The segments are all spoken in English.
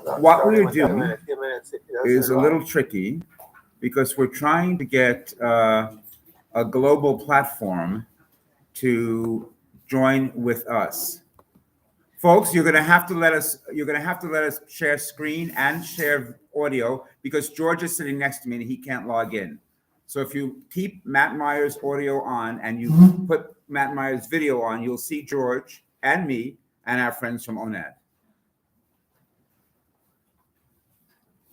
What we're doing is a little tricky because we're trying to get a global platform to join with us. Folks, you're going to have to let us share screen and share audio because George is sitting next to me and he can't log in. So if you keep Matt Meyer's audio on and you put Matt Meyer's video on, you'll see George and me and our friends from ONAD.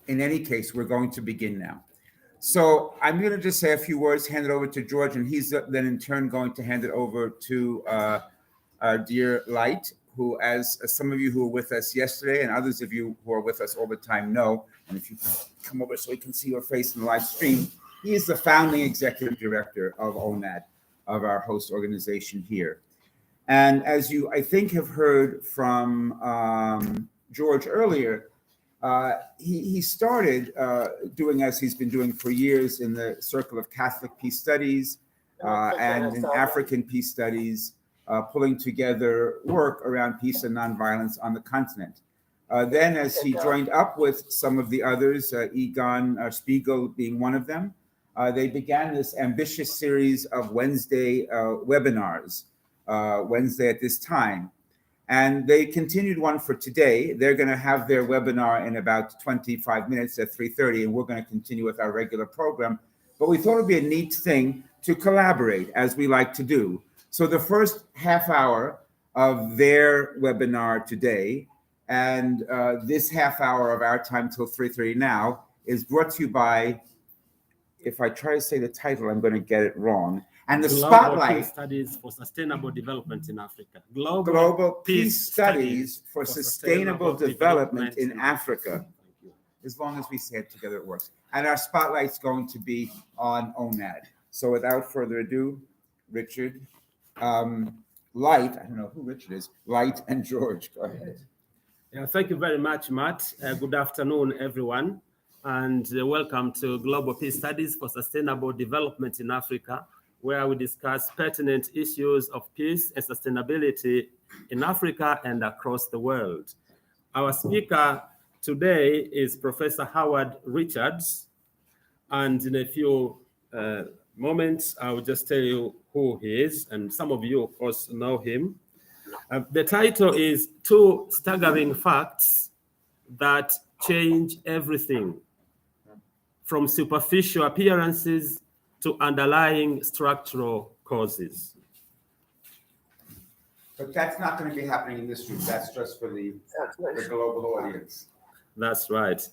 In any case, we're going to begin now. So I'm going to just say a few words, hand it over to George, and he's then in turn going to hand it over to our dear Light, who, as some of you who were with us yesterday and others of you who are with us all the time know, and if you can come over so we can see your face in the live stream, he is the founding executive director of ONAD, of our host organization here. And as you, I think, have heard from George earlier, he started doing as he's been doing for years in the circle of Catholic peace studies and in African peace studies, pulling together work around peace and nonviolence on the continent. Then as he joined up with some of the others, Egon Spiegel being one of them, they began this ambitious series of Wednesday webinars, Wednesday at this time. And they continued one for today. They're going to have their webinar in about 25 minutes at 3:30, and we're going to continue with our regular program. But we thought it would be a neat thing to collaborate, as we like to do. So the first half hour of their webinar today and this half hour of our time till 3:30 now is brought to you by, if I try to say the title, I'm going to get it wrong. And the Global spotlight. Peace Studies for Sustainable Development in Africa. Global Peace Studies for Sustainable Development in Africa. As long as we say it together, it works. And our spotlight's going to be on ONAD. So without further ado, Richard, Light, I don't know who Richard is, Light and George, go ahead. Yeah, thank you very much, Matt. Good afternoon, everyone. And welcome to Global Peace Studies for Sustainable Development in Africa, where we discuss pertinent issues of peace and sustainability in Africa and across the world. Our speaker today is Professor Howard Richards, and in a few moments, I will just tell you who he is, and some of you, of course, know him. The title is Two Staggering Facts That Change Everything, from Superficial Appearances to Underlying Structural Causes. But that's not going to be happening in this room. That's just for the global audience. That's right.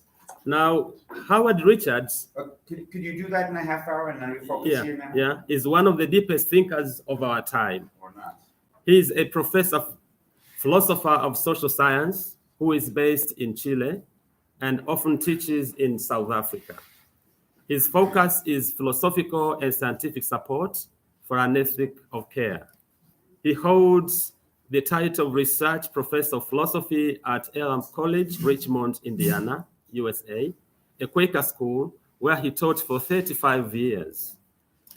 Now, Howard Richards, could you do that in a half hour and then we focus here now? Yeah, is one of the deepest thinkers of our time. Or not? He is a professor, philosopher of social science who is based in Chile and often teaches in South Africa. His focus is philosophical and scientific support for an ethic of care. He holds the title of Research Professor of Philosophy at Elam College, Richmond, Indiana, USA, a Quaker school where he taught for 35 years.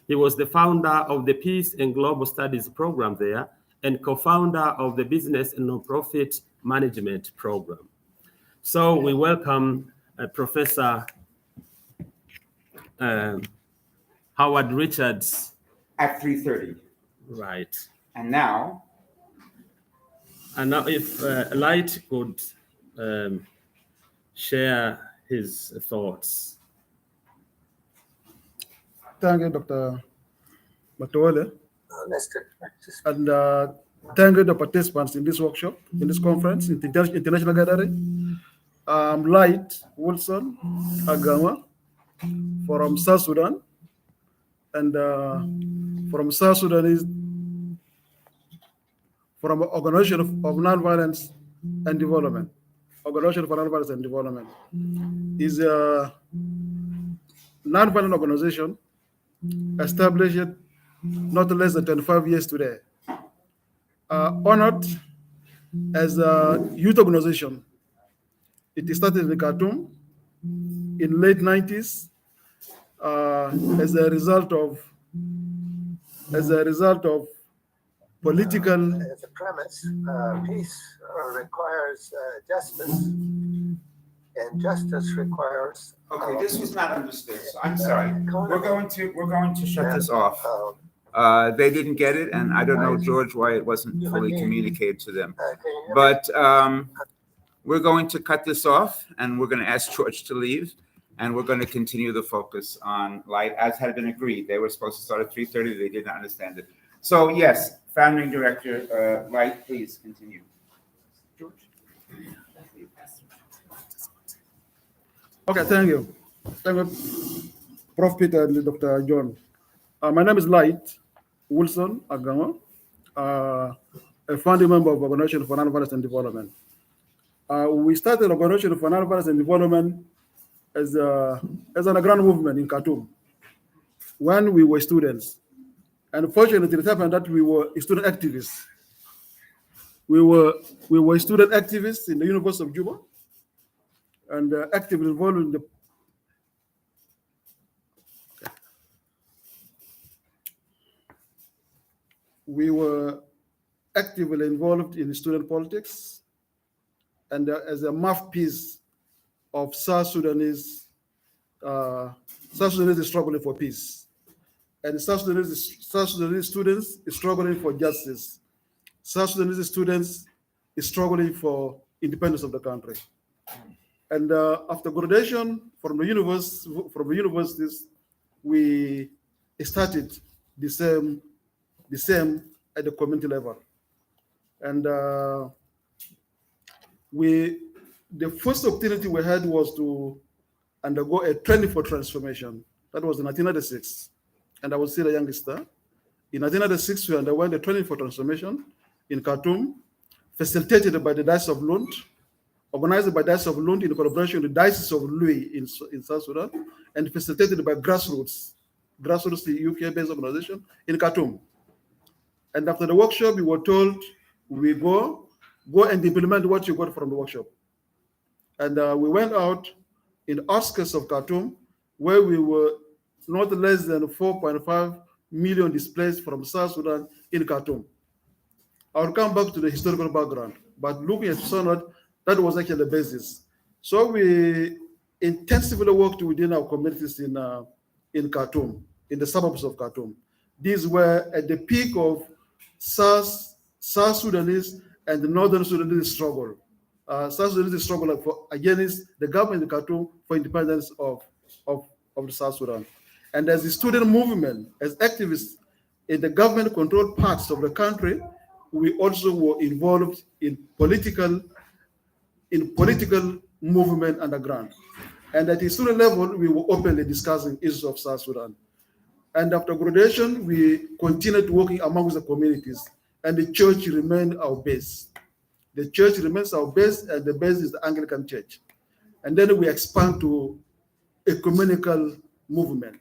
He was the founder of the Peace and Global Studies program there and co-founder of the Business and Nonprofit Management program. So we welcome Professor Howard Richards. At 3:30. Right. And now if Light could share his thoughts. Thank you, Dr. Matuole. And thank you, the participants in this workshop, in this conference, in the international gathering. Light Wilson Aganwa from South Sudan. And from South Sudan is from Organization of Nonviolence and Development. Organization for Nonviolence and Development is a nonviolent organization established not less than 25 years today. Honored as a youth organization. It started in Khartoum in late 90s as a result of political. As a premise, peace requires justice. and justice requires. Okay, this was not understood, so I'm sorry. We're going to shut this off. They didn't get it, and I don't know, George, why it wasn't fully communicated to them. But we're going to cut this off, and we're going to ask George to leave, and we're going to continue the focus on light, as had been agreed. They were supposed to start at 3:30. They did not understand it. So, yes, founding director, Light, please continue. George? Okay, thank you. Thank you, Prof. Peter and Dr. John. My name is Light Wilson Aganwa, a founding member of Organization for Nonviolence and Development. We started Organization for Nonviolence and Development as an underground movement in Khartoum when we were students. And fortunately, it happened that we were student activists. We were student activists in the University of Juba, and actively involved in the we were actively involved in student politics, and as a mouthpiece of South Sudanese is struggling for peace, and South Sudanese students is struggling for justice. South Sudanese students is struggling for independence of the country. And after graduation from the universities, we started the same at the community level. And the first opportunity we had was to undergo a training for transformation. That was in 1996, and I was still a youngster. In 1996, we underwent a training for transformation in Khartoum, facilitated by the Diocese of Lund, organized by Diocese of Lund in collaboration with the Diocese of Louis in South Sudan, and facilitated by Grassroots, the UK-based organization in Khartoum. And after the workshop, we were told, we go and implement what you got from the workshop. And we went out in the outskirts of Khartoum, where we were not less than 4.5 million displaced from South Sudan in Khartoum. I'll come back to the historical background, but looking at Sonod, that was actually the basis. So we intensively worked within our communities in Khartoum, in the suburbs of Khartoum. These were at the peak of South Sudanese and the Northern Sudanese struggle. South Sudanese struggle against the government in Khartoum for independence of the South Sudan. And as a student movement, as activists in the government-controlled parts of the country, we also were involved in political movement underground. And at the student level, we were openly discussing issues of South Sudan. And after graduation, we continued working amongst the communities, and the church remained our base. The church remains our base, and the base is the Anglican Church. And then we expand to ecumenical movement.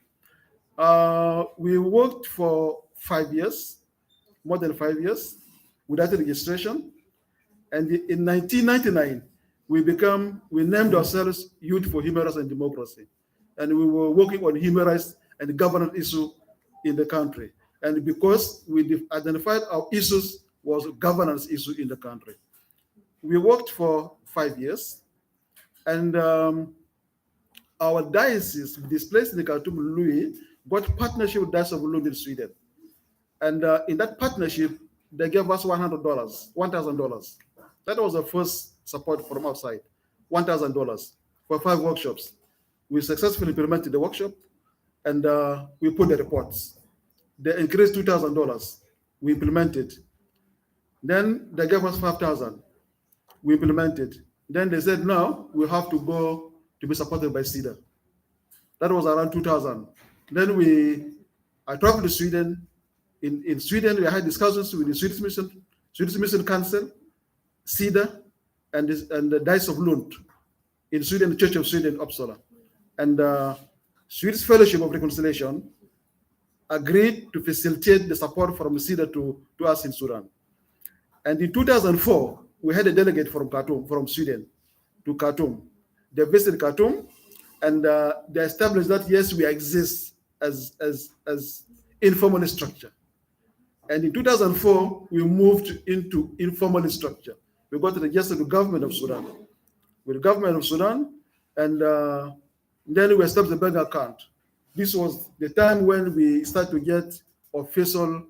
We worked for 5 years, more than 5 years, without registration. And in 1999, we named ourselves Youth for Human Rights and Democracy. And we were working on human rights and governance issue in the country. And because we identified our issues was governance issue in the country. We worked for 5 years, and our diocese, displaced in the Khartoum Louis, got partnership with Diocese of Lund in Sweden. And in that partnership, they gave us $1,000. That was the first support from outside, $1,000 for 5 workshops. We successfully implemented the workshop, and we put the reports. They increased $2,000. We implemented. Then they gave us 5,000. We implemented. Then they said, no, we have to go to be supported by CEDA. That was around 2000. Then I traveled to Sweden. In Sweden, we had discussions with the Swedish Mission Council, CEDA, and the Diocese of Lund. In Sweden, the Church of Sweden, Uppsala. And Swedish Fellowship of Reconciliation agreed to facilitate the support from CEDA to us in Sudan. And in 2004, we had a delegate from Khartoum, from Sweden, to Khartoum. They visited Khartoum, and they established that, yes, we exist as informal structure. And in 2004, we moved into informal structure. We got registered with the government of Sudan. With the government of Sudan, And then we established the bank account. This was the time when we started to get official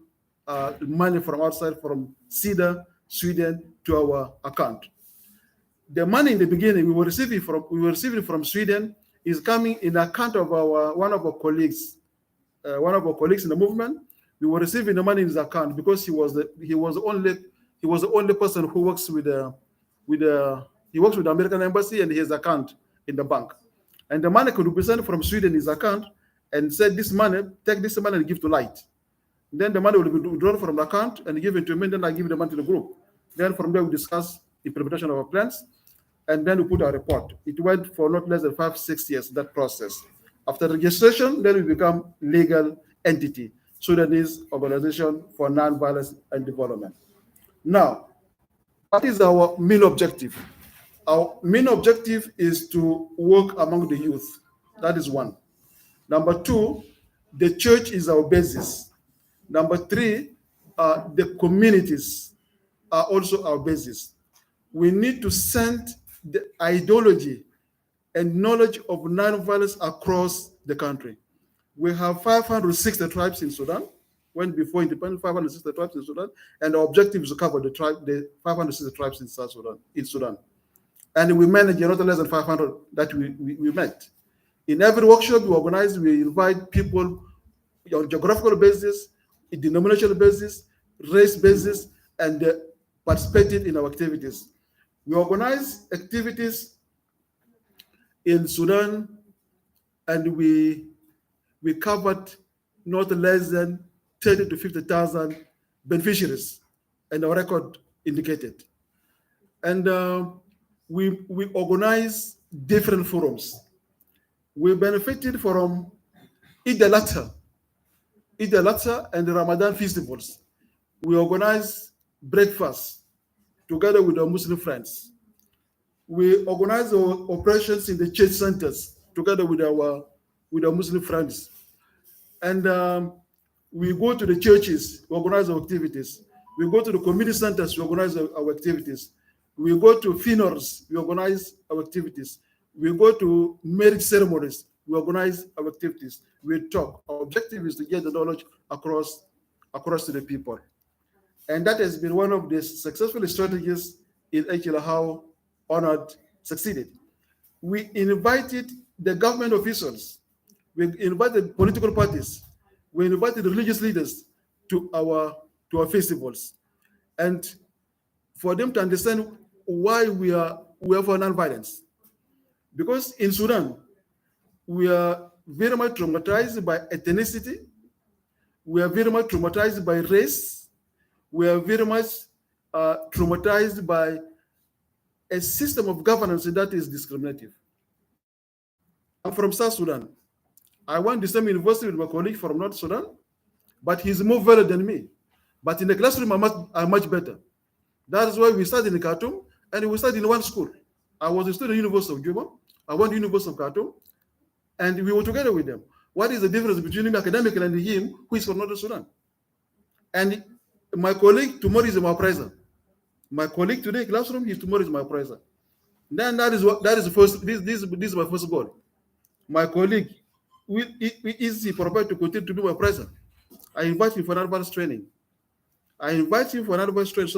money from outside, from CEDA, Sweden, to our account. The money in the beginning we were receiving from Sweden is coming in account of one of our colleagues in the movement. We were receiving the money in his account because he was the only person who works with the American embassy, and his account in the bank. And the money could be sent from Sweden his account and said, take this money and give to Light. Then the money will be withdrawn from the account and given to me, then I give the money to the group. Then from there we discuss implementation of our plans, and then we put our report. It went for not less than 5-6 years, that process. After registration, then we become legal entity, Sudanese Organization for Non-Violence and Development. Now, what is our main objective? Our main objective is to work among the youth. That is one. Number two, the church is our basis. Number three, the communities are also our basis. We need to send the ideology and knowledge of non-violence across the country. We have 560 tribes in Sudan. When before independence, 560 tribes in Sudan, and our objective is to cover the 560 tribes in Sudan. And we manage not less than 500 that we met. In every workshop we organize, we invite people on geographical basis, denominational basis, race basis, and participated in our activities. We organize activities in Sudan, and we covered not less than 30 to 50,000 beneficiaries, and our record indicated. And we organize different forums. We benefited from Eid al-Adha and the Ramadan festivals. We organize breakfast together with our Muslim friends. We organize our operations in the church centers together with our Muslim friends. And we go to the churches, we organize our activities. We go to the community centers, we organize our activities. We go to funerals, we organize our activities. We go to marriage ceremonies, we organize our activities. We talk. Our objective is to get the knowledge across to the people. And that has been one of the successful strategies in actually how ONAD succeeded. We invited the government officials, we invited political parties, we invited religious leaders to our festivals, and for them to understand why we are for non-violence. Because in Sudan, we are very much traumatized by ethnicity, we are very much traumatized by race, we are very much traumatized by a system of governance that is discriminative. I'm from South Sudan. I went to the same university with my colleague from North Sudan, but he's more violent than me. But in the classroom, I'm much better. That is why we studied in Khartoum, and we studied in one school. I was a student at the University of Juba. I went to the University of Khartoum, and we were together with them. What is the difference between him academically and him, who is from North Sudan? And my colleague tomorrow is my appraiser. My colleague today in classroom, tomorrow is my appraiser. Then that is the first. This is my first goal. My colleague, is he prepared to continue to do my appraiser? I invite him for an advanced training. So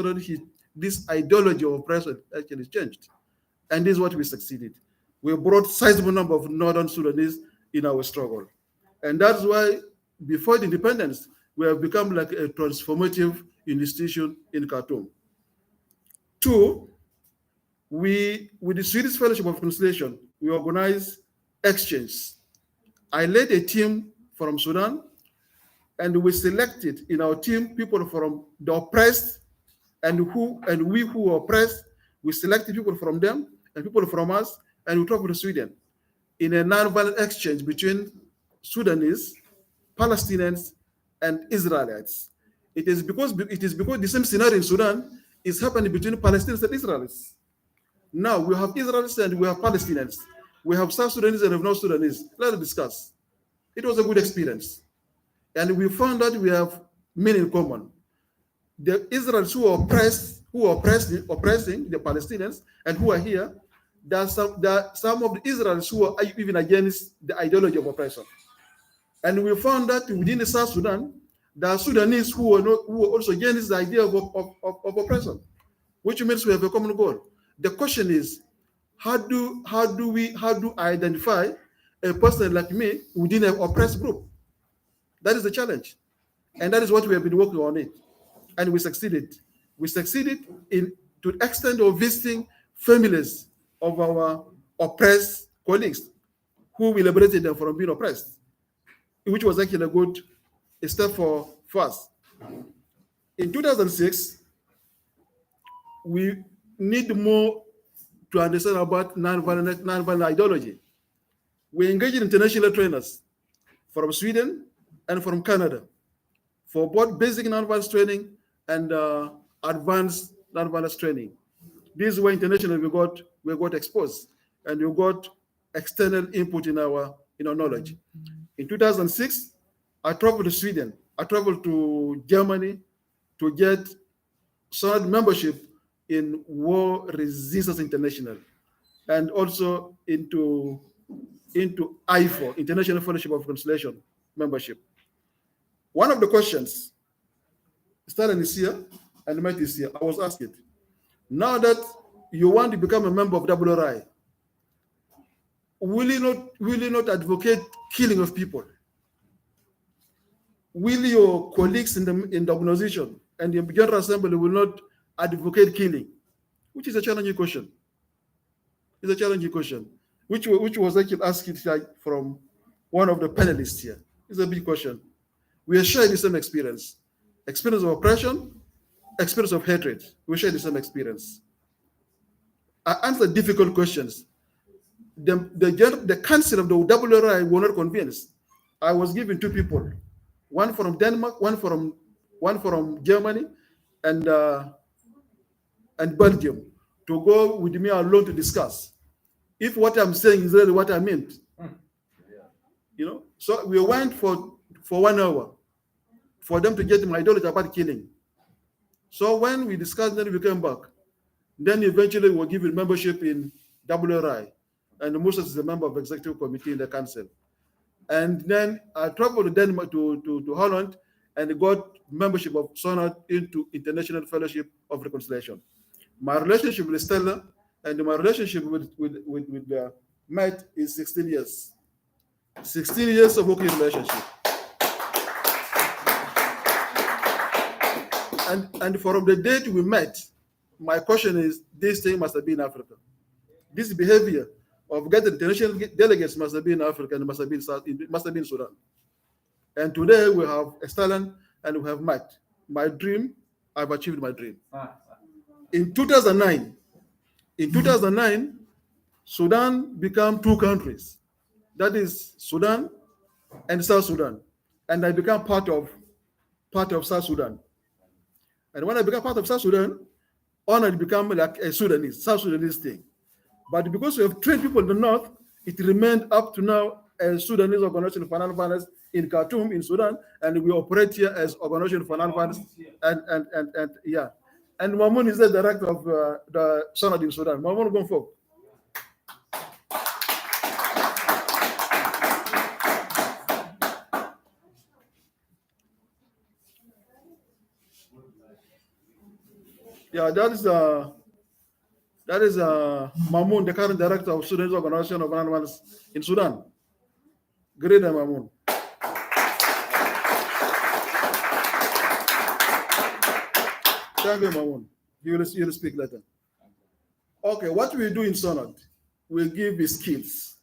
that this ideology of oppression actually changed. And this is what we succeeded. We brought sizable number of Northern Sudanese in our struggle. And that's why before the independence, we have become like a transformative institution in Khartoum. Two, with the Swedish Fellowship of Reconciliation, we organize exchange. I led a team from Sudan, and we selected in our team people from the oppressed, and we who were oppressed, we selected people from them and people from us, and we talked with Sweden in a non-violent exchange between Sudanese, Palestinians, and Israelites. It is because the same scenario in Sudan is happening between Palestinians and Israelis. Now we have Israelis and we have Palestinians. We have South Sudanese and we have North Sudanese. Let us discuss. It was a good experience. And we found that we have many in common. The Israelis who are oppressing the Palestinians and who are here, there are some of the Israelis who are even against the ideology of oppression. And we found that within the South Sudan, there are Sudanese who are also against the idea of oppression, which means we have a common goal. The question is, how do I identify a person like me within an oppressed group? That is the challenge. And that is what we have been working on it. And we succeeded. We succeeded to the extent of visiting families of our oppressed colleagues who we liberated them from being oppressed, which was actually a good step for us. In 2006, we need more to understand about nonviolent ideology. We engaged international trainers from Sweden and from Canada for both basic nonviolence training and advanced nonviolence training. These were international. We got exposed, and we got external input in our knowledge. In 2006, I traveled to Sweden. I traveled to Germany to get SONAD membership in War Resistance International, and also into IFO, International Fellowship of Reconciliation membership. One of the questions, Stalin is here and Matt is here, I was asked, now that you want to become a member of WRI, will you not advocate killing of people? Will your colleagues in the organization and the General Assembly will not advocate killing? Which is a challenging question. It's a challenging question, which was actually asked from one of the panelists here. It's a big question. We are sharing the same experience of oppression, experience of hatred. We share the same experience. I answered difficult questions. The council of the WRI were not convinced. I was given two people, one from Denmark, one from Germany, and Belgium, to go with me alone to discuss if what I'm saying is really what I meant. So we went for 1 hour for them to get my ideology about killing. So when we discussed, then we came back. Then eventually we were given membership in WRI, and Moses is a member of the executive committee in the council. And then I traveled to Denmark, to Holland, and got membership of SONAD into International Fellowship of Reconciliation. My relationship with Stella and my relationship with Matt is 16 years. 16 years of working relationship. And from the date we met, my question is, this thing must have been Africa. This behavior of getting international delegates must have been Africa, and it must have been Sudan. And today we have Stellan and we have Matt. My dream, I've achieved my dream. In 2009, Sudan became two countries. That is Sudan and South Sudan. And I became part of South Sudan. And when I became part of South Sudan, ONAD became like a South Sudanese thing. But because we have trained people in the north, it remained up to now as Sudanese Organization for Non-Violence in Khartoum, in Sudan, and we operate here as Organization for Non-Violence. And yeah. And Mamoun is the director of the SONAD in Sudan. Mamoun, go forward. Yeah, that is Mamoun, the current director of Sudanese Organization of Non-Violence in Sudan. Great, Mamoun. Thank you, Mamoun. You will speak later. Okay, what we do in SONAD, we give skills.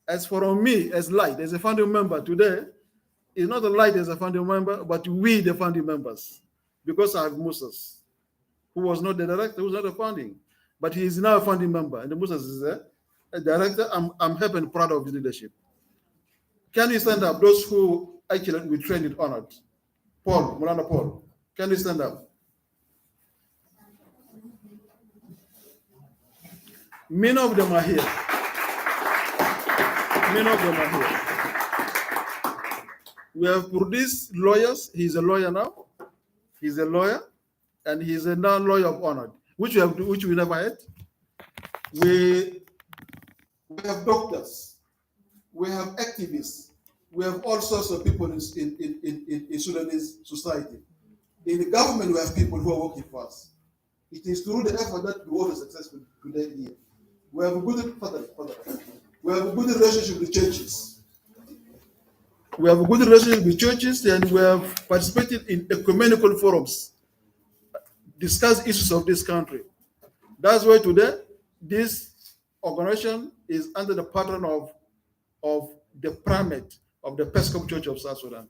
As for me, as Light, as a founding member today, it's not a Light as a founding member, but we, the founding members, because I have Moses, who was not the director, who was not a founding, but he is now a founding member, and Moses is a director. I'm happy and proud of his leadership. Can you stand up? Those who actually we trained in ONAD. Paul, Mulana Paul, can you stand up? Many of them are here. Many of them are here. We have produced lawyers. He's a lawyer now. He's a lawyer, and he's a non-lawyer of ONAD, which we never had. We have doctors, we have activists, we have all sorts of people in Sudanese society. In the government, we have people who are working for us. It is through the effort that the world is successful today here. We have a good we have a good relationship with churches. We have a good relationship with churches, and we have participated in ecumenical forums, discuss issues of this country. That's why today this organization is under the pattern of the primate of the Episcopal Church of South Sudan.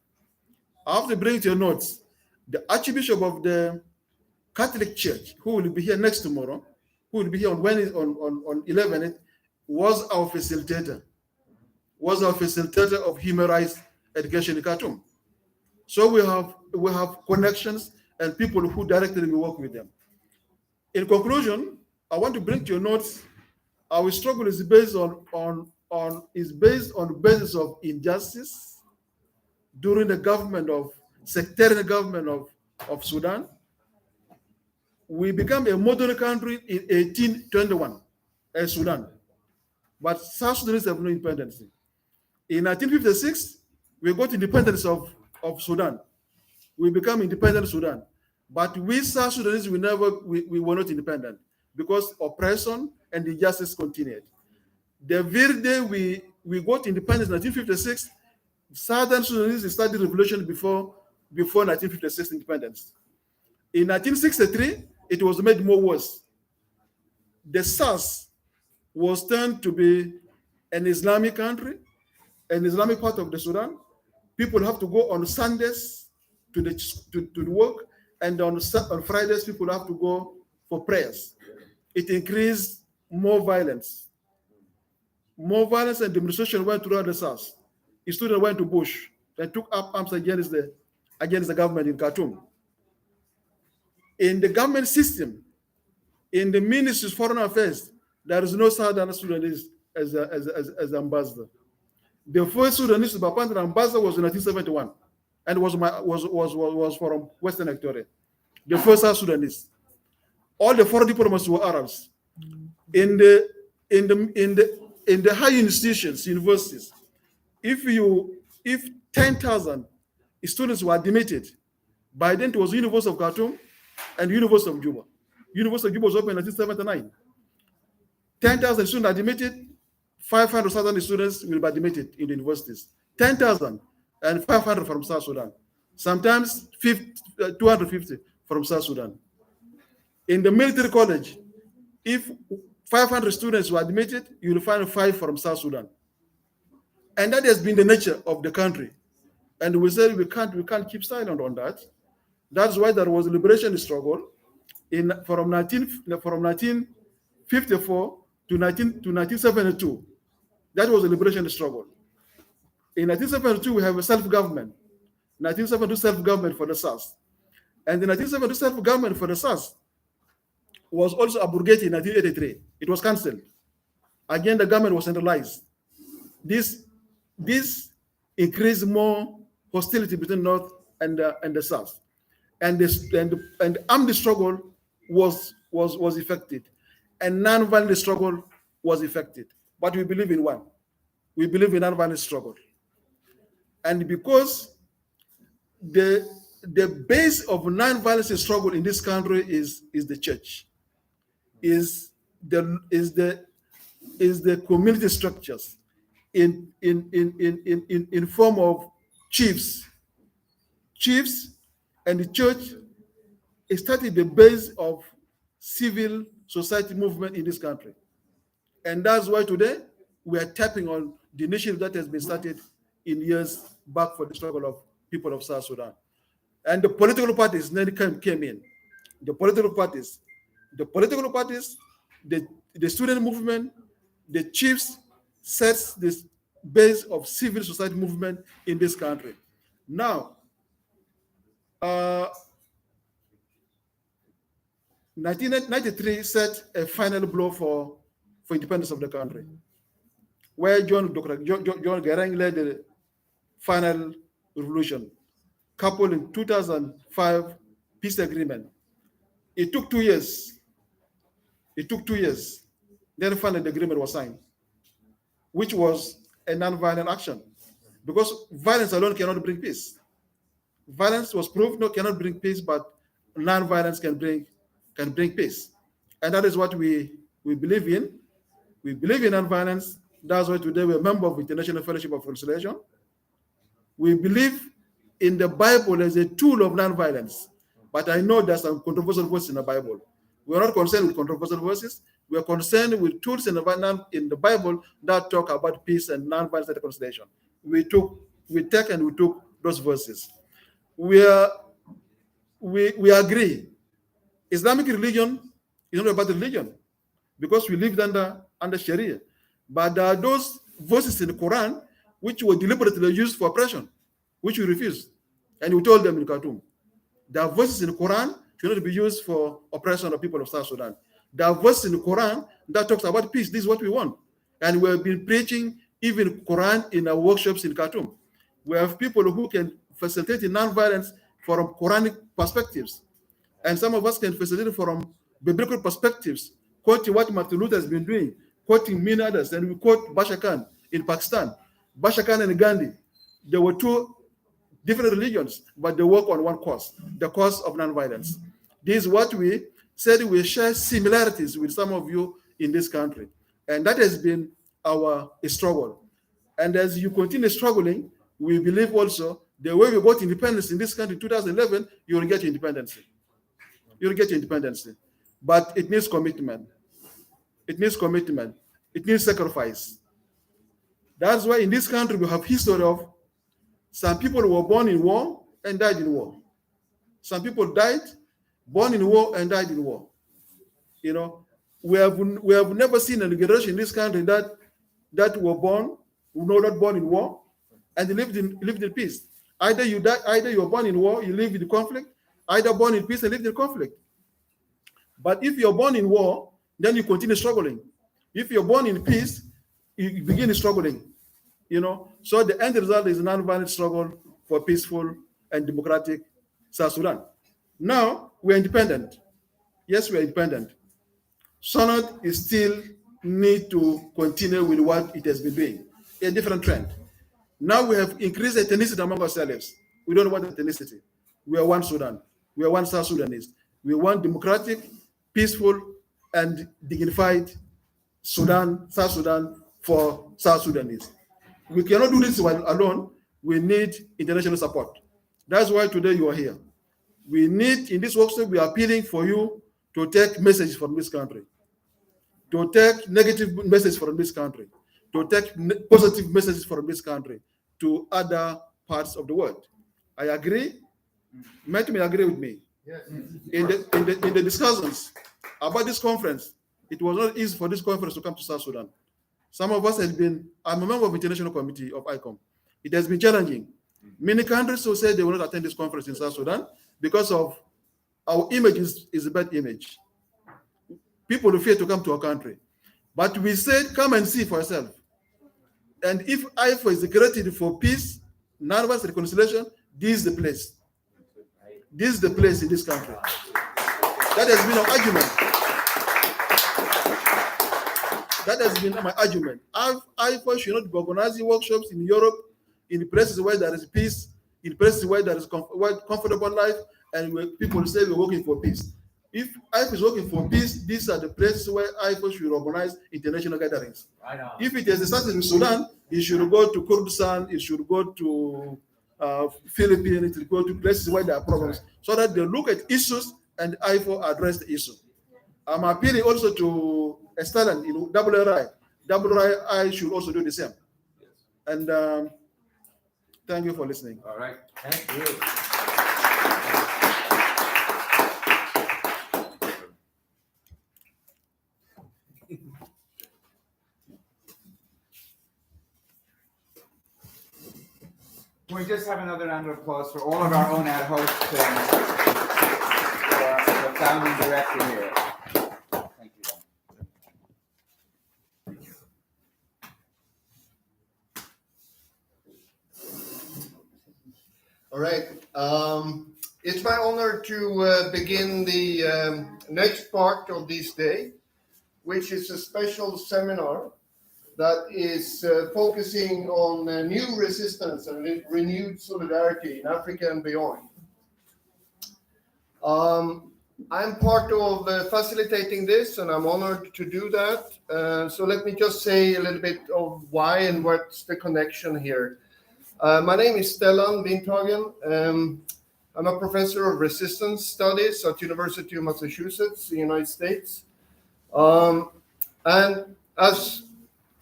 I have to bring to your notes the Archbishop of the Catholic Church, who will be here next tomorrow, who will be here on Wednesday on 11th, was our facilitator of human rights education in Khartoum. So we have connections and people who directly work with them. In conclusion, I want to bring to your notes our struggle is based on the basis of injustice during the government of sectarian government of Sudan. We became a modern country in 1821 as Sudan, but South Sudanese have no independence. In 1956, we got independence of Sudan. We became independent Sudan, but we South Sudanese we were not independent because oppression and injustice continued. The very day we got independence in 1956, Southern Sudanese started revolution before 1956 independence. In 1963, it was made more worse. The South was turned to be an Islamic country, an Islamic part of the Sudan. People have to go on Sundays to the work, and on Fridays people have to go for prayers. It increased more violence. More violence and demonstration went throughout the South. Students went to bush and took up arms against the government in Khartoum. In the government system, in the Ministry of Foreign Affairs, there is no Southern Sudanese as ambassador. The first Sudanese to be appointed ambassador was in 1971, and was from Western Equatoria. The first South Sudanese. All the foreign diplomats were Arabs. In the high institutions, universities, if 10,000 students were admitted, by then it was University of Khartoum and University of Juba. University of Juba was opened in 1979. 10,000 students admitted, 500,000 students will be admitted in the universities. 10,000 and 500 from South Sudan. Sometimes 250 from South Sudan. In the military college, if 500 students were admitted, you will find 5 from South Sudan. And that has been the nature of the country. And we said we can't keep silent on that. That's why there was a liberation struggle from 1954 to 1972. That was a liberation struggle. In 1972, we have a self-government. 1972 self-government for the South. And the 1972 self-government for the South was also abrogated in 1983. It was cancelled. Again, the government was centralized. This increased more hostility between North and the South. And the armed struggle was effected. And non-violent struggle was effected. But we believe in one. We believe in non-violent struggle. And because the base of non-violent struggle in this country is the church, is the community structures in form of chiefs, and the church started the base of civil society movement in this country. And that's why today we are tapping on the initiative that has been started in years back for the struggle of people of South Sudan. And the political parties then came in. The political parties, the student movement, the chiefs sets this base of civil society movement in this country. Now, 1993 set a final blow for independence of the country, where John Garang led the final revolution, coupled in 2005 peace agreement. It took 2 years. Then finally the agreement was signed, which was a non-violent action, because violence alone cannot bring peace. Violence was proved cannot bring peace, but non-violence can bring peace, and that is what we believe in. We believe in non-violence. That's why today we're a member of the International Fellowship of Reconciliation. We believe in the Bible as a tool of non-violence, but I know there's some controversial verses in the Bible. We're not concerned with controversial verses. We are concerned with tools in the Bible that talk about peace and non-violence and reconciliation. We took those verses. We agree. Islamic religion is not about religion, because we lived under Sharia. But there are those verses in the Quran which were deliberately used for oppression, which we refused. And we told them in Khartoum, there are verses in the Quran should not be used for oppression of people of South Sudan. There are verses in the Quran that talks about peace. This is what we want. And we have been preaching even Quran in our workshops in Khartoum. We have people who can facilitate non-violence from Quranic perspectives. And some of us can facilitate from biblical perspectives, quoting what Martin Luther has been doing, quoting many others. And we quote Bashar Khan in Pakistan. Bashar Khan and Gandhi, there were two different religions, but they work on one cause, the cause of non-violence. This is what we said. We share similarities with some of you in this country. And that has been our struggle. And as you continue struggling, we believe also the way we got independence in this country in 2011, you will get independence. You will get independence. But it needs commitment. It needs commitment. It needs sacrifice. That's why in this country we have history of some people who were born in war and died in war. Some people died, born in war and died in war. You know, we have never seen a generation in this country that were born, who were not born in war, and they lived in peace. Either you die, either you are born in war, you live in conflict, either born in peace and live in conflict. But if you're born in war, then you continue struggling. If you're born in peace, you begin struggling. You know, so the end result is a non-violent struggle for peaceful and democratic South Sudan. Now we're independent. Yes, we're independent. ONAD is still need to continue with what it has been doing, a different trend. Now we have increased ethnicity among ourselves. We don't want ethnicity. We are one Sudan. We are one South Sudanese. We want democratic, peaceful, and dignified Sudan, South Sudan for South Sudanese. We cannot do this alone. We need international support. That's why today you are here. We need, in this workshop, we are appealing for you to take messages from this country, to take negative messages from this country, to take positive messages from this country to other parts of the world. I agree. Might may agree with me. Yes. In the discussions about this conference, it was not easy for this conference to come to South Sudan. Some of us have been, I'm a member of the International Committee of ICOM. It has been challenging. Many countries who said they will not attend this conference in South Sudan because of our image is a bad image. People who fear to come to our country. But we said, come and see for yourself. And if IFO is created for peace, non-violence, reconciliation, this is the place. This is the place in this country. That has been our argument. That has been my argument. IFO should not be organizing workshops in Europe, in places where there is peace, in places where there is comfortable life, and where people say we're working for peace. If IFO is working for peace, these are the places where IFO should organize international gatherings. Right on. If it has started in Sudan, it should go to Kurdistan, it should go to Philippines, it should go to places where there are problems, so that they look at issues and IFO address the issue. I'm appealing also to Estalan, WRI. WRI should also do the same. Yes. And thank you for listening. All right. Thank you. Can we just have another round of applause for all of our ONAD hosts and for the founding director here. Thank you. All right. It's my honor to begin the next part of this day which is a special seminar that is focusing on new resistance and renewed solidarity in Africa and beyond. I'm part of facilitating this, and I'm honored to do that. So let me just say a little bit of why and what's the connection here. My name is Stellan Windhagen. I'm a professor of resistance studies at University of Massachusetts, the United States. And as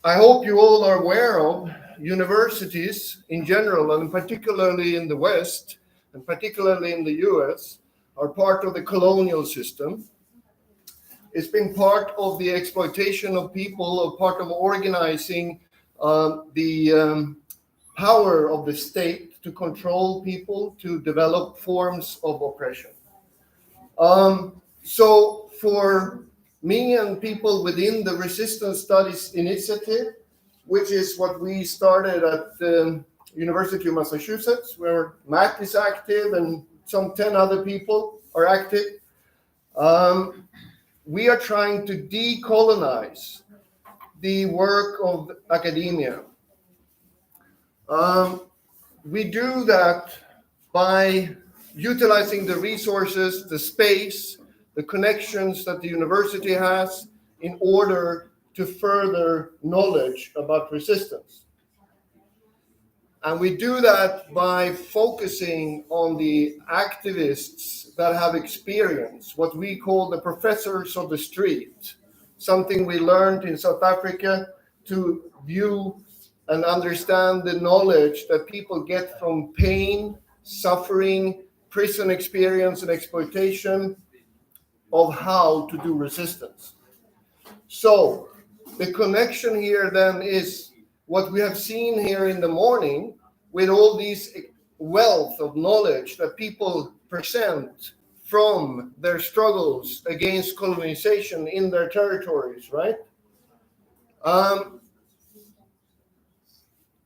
I hope you all are aware of, universities in general, and particularly in the West, and particularly in the US, are part of the colonial system. It's been part of the exploitation of people, or part of organizing the power of the state to control people, to develop forms of oppression. So for me and people within the Resistance Studies Initiative, which is what we started at the University of Massachusetts, where Matt is active and some 10 other people are active, we are trying to decolonize the work of academia. We do that by utilizing the resources, the space, the connections that the university has in order to further knowledge about resistance. And we do that by focusing on the activists that have experience, what we call the professors of the street, something we learned in South Africa to view and understand the knowledge that people get from pain, suffering, prison experience, and exploitation of how to do resistance. So the connection here then is what we have seen here in the morning with all these wealth of knowledge that people present from their struggles against colonization in their territories, right?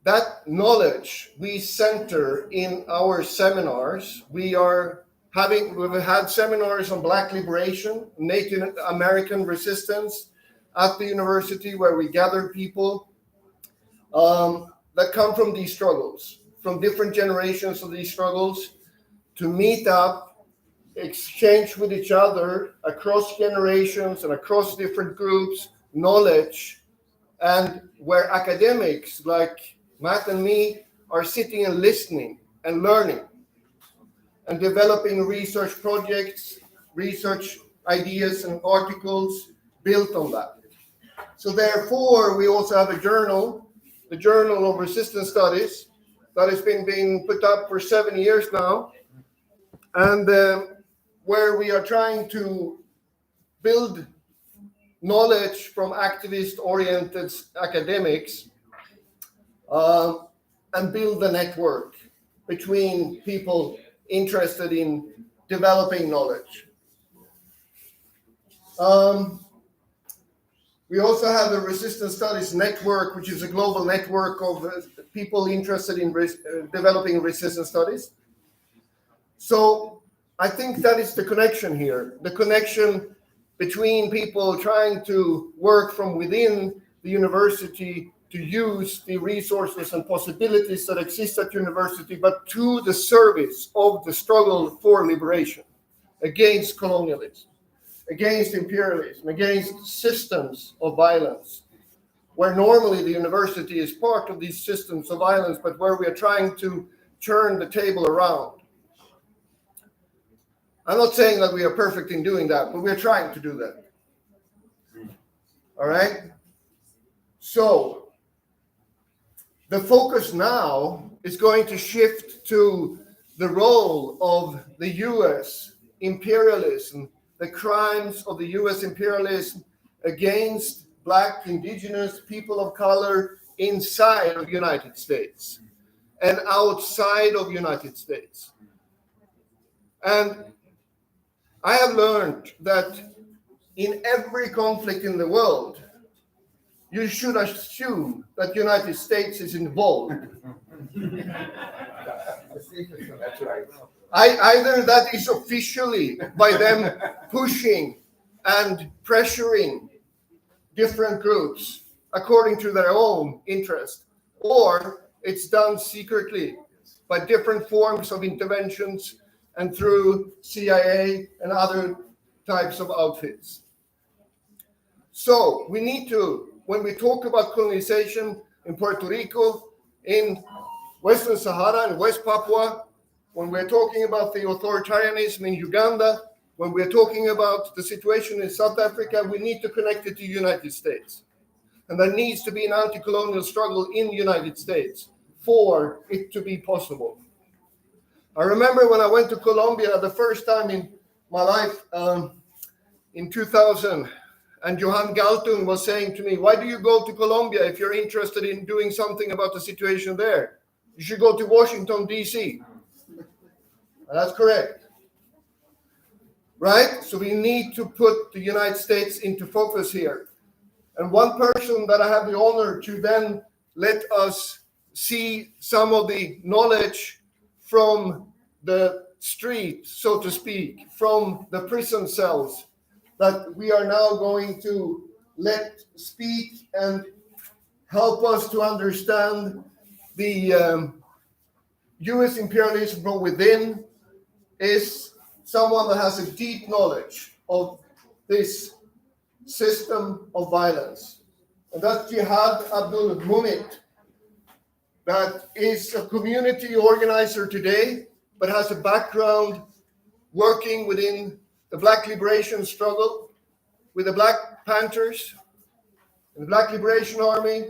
That knowledge we center in our seminars. We've had seminars on Black liberation, Native American resistance at the university, where we gather people that come from these struggles, from different generations of these struggles, to meet up, exchange with each other across generations and across different groups, knowledge, and where academics like Matt and me are sitting and listening and learning and developing research projects, research ideas and articles built on that. So therefore, we also have a journal, the Journal of Resistance Studies, that has been being put up for 7 years now, and where we are trying to build knowledge from activist-oriented academics and build a network between people interested in developing knowledge. We also have the Resistance Studies Network, which is a global network of people interested in developing resistance studies. So I think that is the connection here, the connection between people trying to work from within the university to use the resources and possibilities that exist at university, but to the service of the struggle for liberation against colonialism, against imperialism, against systems of violence, where normally the university is part of these systems of violence, but where we are trying to turn the table around. I'm not saying that we are perfect in doing that, but we're trying to do that. All right? So the focus now is going to shift to the role of the US imperialism, the crimes of the US imperialism against Black, indigenous, people of color inside of the United States and outside of the United States. And I have learned that in every conflict in the world, you should assume that the United States is involved. That's right. Either that is officially by them pushing and pressuring different groups according to their own interest, or it's done secretly by different forms of interventions and through CIA and other types of outfits. So we need to, when we talk about colonization in Puerto Rico, in Western Sahara and West Papua, when we're talking about the authoritarianism in Uganda, when we're talking about the situation in South Africa, we need to connect it to the United States. And there needs to be an anti-colonial struggle in the United States for it to be possible. I remember when I went to Colombia the first time in my life in 2000, and Johan Galtung was saying to me, why do you go to Colombia if you're interested in doing something about the situation there? You should go to Washington, D.C. And that's correct. Right? So we need to put the United States into focus here. And one person that I have the honor to then let us see some of the knowledge from the street, so to speak, from the prison cells, that we are now going to let speak and help us to understand the U.S. imperialism from within, is someone that has a deep knowledge of this system of violence. And that's Jihad Abdul Mumit, that is a community organizer today, but has a background working within the Black liberation struggle with the Black Panthers and the Black Liberation Army,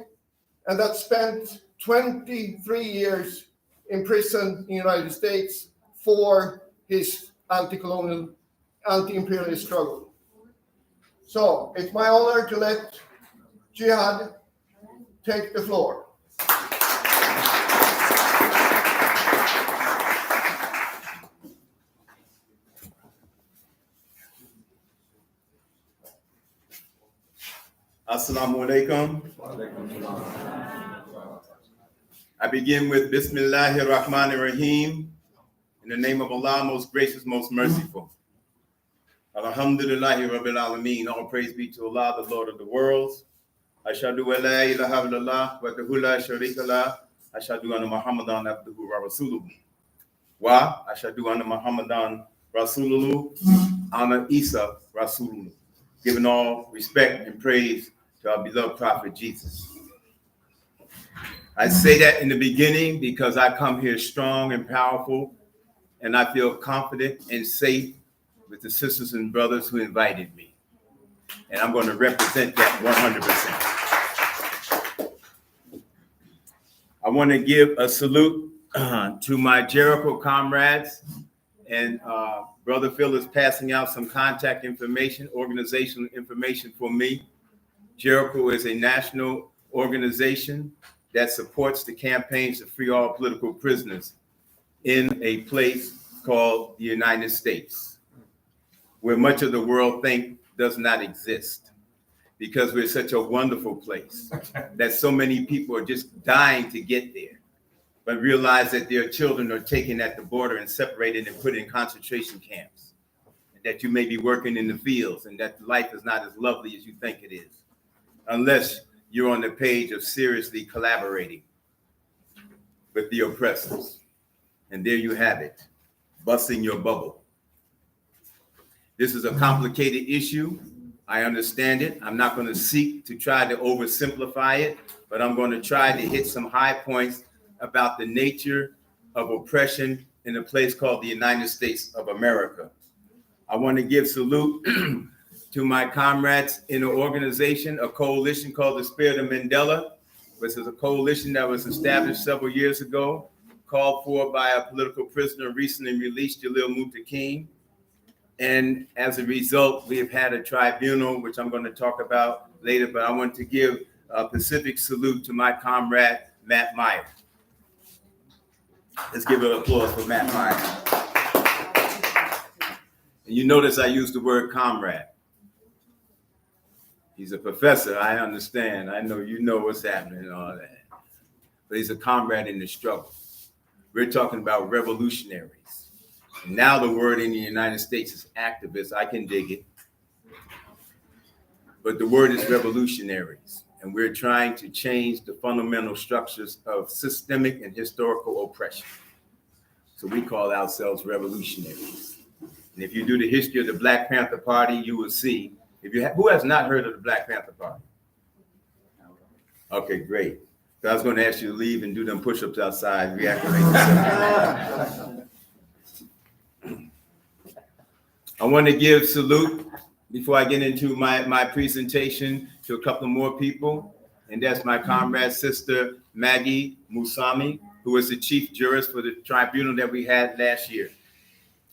and that spent 23 years in prison in the United States for his anti-colonial, anti-imperialist struggle. So it's my honor to let Jihad take the floor. Assalamu alaikum. I begin with Bismillahir Rahmanir Rahim. In the name of Allah, most gracious, most merciful. Alhamdulillahi Rabbil Alameen. All praise be to Allah, the Lord of the worlds. Ashhadu an la ilaha illallah wa wahdahu la sharika lah. Ashhadu anna Muhammadan abduhu wa rasuluhu. Wa ashhadu anna Muhammadan rasuluhu anna Isa rasuluhu. Giving all respect and praise to our beloved prophet Jesus. I say that in the beginning because I come here strong and powerful, and I feel confident and safe with the sisters and brothers who invited me. And I'm going to represent that 100%. I want to give a salute to my Jericho comrades, and Brother Phil is passing out some contact information, organizational information for me. Jericho is a national organization that supports the campaigns to free all political prisoners in a place called the United States, where much of the world think does not exist, because we're such a wonderful place that so many people are just dying to get there, but realize that their children are taken at the border and separated and put in concentration camps, and that you may be working in the fields, and that life is not as lovely as you think it is, unless you're on the page of seriously collaborating with the oppressors. And there you have it, busting your bubble. This is a complicated issue. I understand it. I'm not going to seek to try to oversimplify it, but I'm going to try to hit some high points about the nature of oppression in a place called the United States of America. I want to give salute to my comrades in an organization, a coalition called the Spirit of Mandela, which is a coalition that was established several years ago, called for by a political prisoner recently released, Jalil Muntaqim. And as a result, we have had a tribunal, which I'm going to talk about later, but I want to give a Pacific salute to my comrade, Matt Meyer. Let's give an applause for Matt Meyer. And you notice I use the word comrade. He's a professor, I understand. I know you know what's happening and all that. But he's a comrade in the struggle. We're talking about revolutionaries. And now the word in the United States is activists. I can dig it. but the word is revolutionaries. And we're trying to change the fundamental structures of systemic and historical oppression. So we call ourselves revolutionaries. And if you do the history of the Black Panther Party, you will see, who has not heard of the Black Panther Party? Okay, great. So I was going to ask you to leave and do them push-ups outside, reactivate the I want to give salute before I get into my presentation to a couple more people. And that's my comrade sister, Maggie Musami, who was the chief jurist for the tribunal that we had last year.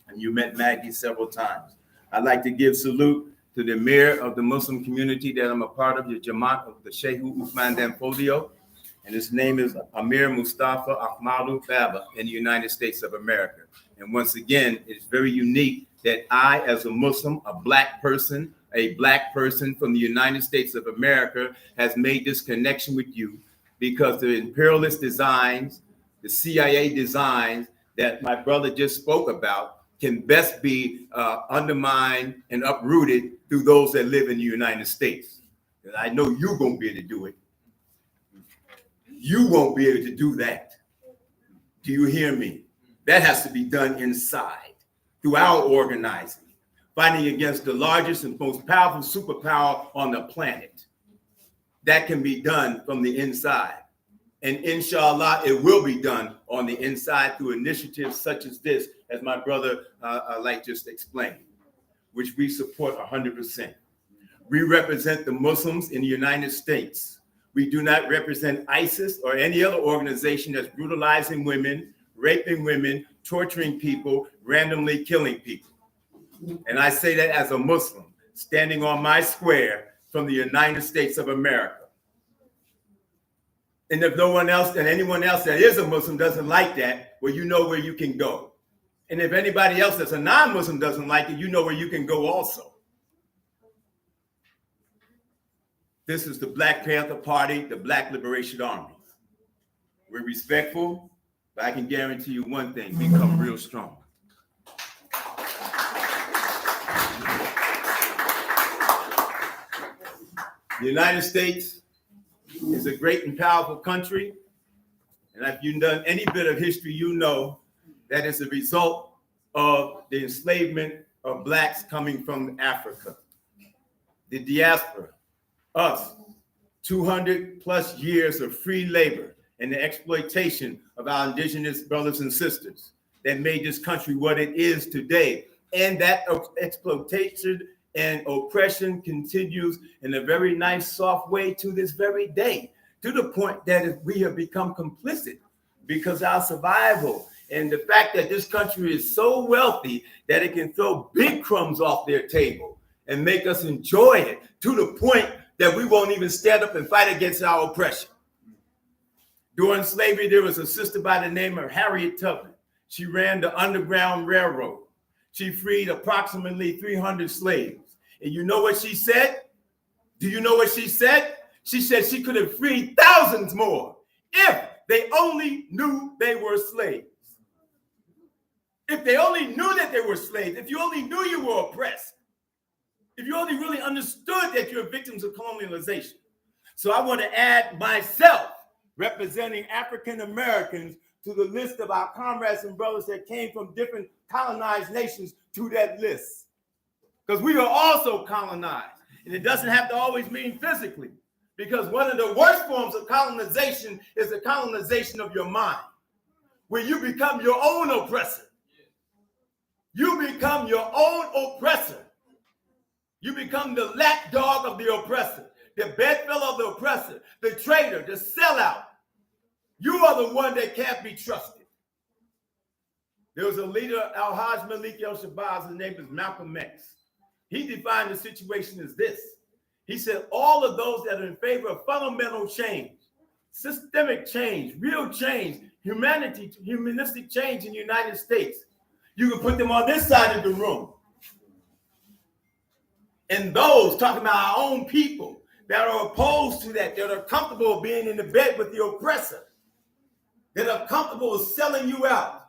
And you met Maggie several times. I'd like to give salute to the mayor of the Muslim community that I'm a part of, the Jamaat of the Sheikh Uthman Danfodio. And his name is Amir Mustafa Ahmadu Baba in the United States of America. And once again, it's very unique that I, as a Muslim, a black person from the United States of America, has made this connection with you, because the imperialist designs, the CIA designs that my brother just spoke about can best be undermined and uprooted through those that live in the United States. And I know you're going to be able to do it. You won't be able to do that. Do you hear me? That has to be done inside, through our organizing, fighting against the largest and most powerful superpower on the planet. That can be done from the inside. And inshallah, it will be done on the inside through initiatives such as this, as my brother like just explained, which we support 100%. We represent the Muslims in the United States. We do not represent ISIS or any other organization that's brutalizing women, raping women, torturing people, randomly killing people. And I say that as a Muslim, standing on my square from the United States of America. And if no one else and anyone else that is a Muslim doesn't like that, well, you know where you can go. And if anybody else that's a non-Muslim doesn't like it, you know where you can go also. This is the Black Panther Party, the Black Liberation Army. We're respectful, but I can guarantee you one thing: become real strong. The United States is a great and powerful country. And if you've done any bit of history, you know that is a result of the enslavement of blacks coming from Africa. The diaspora, us, 200 plus years of free labor and the exploitation of our indigenous brothers and sisters that made this country what it is today. And that exploitation and oppression continues in a very nice, soft way to this very day, to the point that we have become complicit because our survival and the fact that this country is so wealthy that it can throw big crumbs off their table and make us enjoy it to the point that we won't even stand up and fight against our oppression. During slavery, there was a sister by the name of Harriet Tubman. She ran the Underground Railroad. She freed approximately 300 slaves. And you know what she said? Do you know what she said? She said she could have freed thousands more if they only knew they were slaves. If they only knew that they were slaves, if you only knew you were oppressed, if you only really understood that you're victims of colonialization. So I want to add myself, representing African Americans, to the list of our comrades and brothers that came from different colonized nations to that list. Because we are also colonized. And it doesn't have to always mean physically. Because one of the worst forms of colonization is the colonization of your mind, where you become your own oppressor. You become your own oppressor. You become the lapdog of the oppressor, the bedfellow of the oppressor, the traitor, the sellout. You are the one that can't be trusted. There was a leader, Al-Hajj Malik El-Shabazz, his name is Malcolm X. He defined the situation as this. He said, all of those that are in favor of fundamental change, systemic change, real change, humanistic change in the United States, you can put them on this side of the room. And those talking about our own people that are opposed to that are comfortable being in the bed with the oppressor, that are comfortable with selling you out,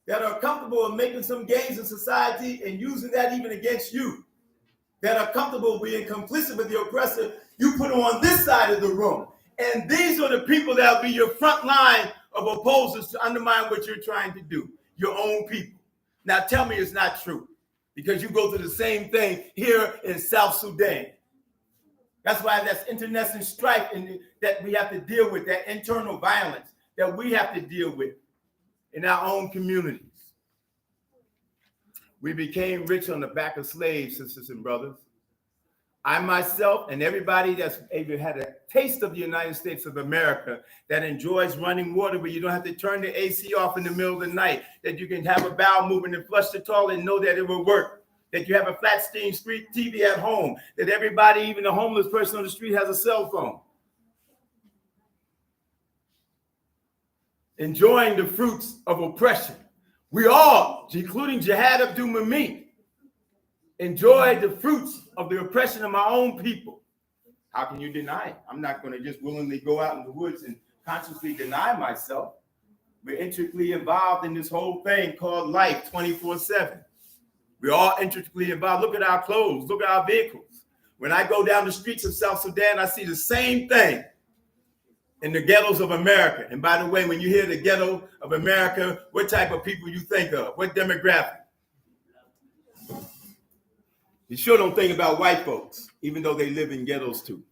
that are comfortable with making some gains in society and using that even against you. that are comfortable being complicit with the oppressor, you put them on this side of the room. And these are the people that will be your front line of opposers to undermine what you're trying to do, your own people. Now tell me it's not true, because you go through the same thing here in South Sudan. That's why that's internecine strife that we have to deal with, that internal violence that we have to deal with in our own communities. We became rich on the back of slaves, sisters and brothers. I myself and everybody that's ever had a taste of the United States of America, that enjoys running water where you don't have to turn the AC off in the middle of the night, that you can have a bowel movement and flush the toilet and know that it will work, that you have a flat screen TV at home, that everybody, even the homeless person on the street, has a cell phone. Enjoying the fruits of oppression. We all, including Jihad Abdul-Mamid, enjoy the fruits of the oppression of my own people. How can you deny it? I'm not going to just willingly go out in the woods and consciously deny myself. We're intricately involved in this whole thing called life 24/7. We're all intricately involved. Look at our clothes. Look at our vehicles. When I go down the streets of South Sudan, I see the same thing in the ghettos of America. And by the way, when you hear the ghetto of America, what type of people you think of? What demographic? You sure don't think about white folks, even though they live in ghettos too.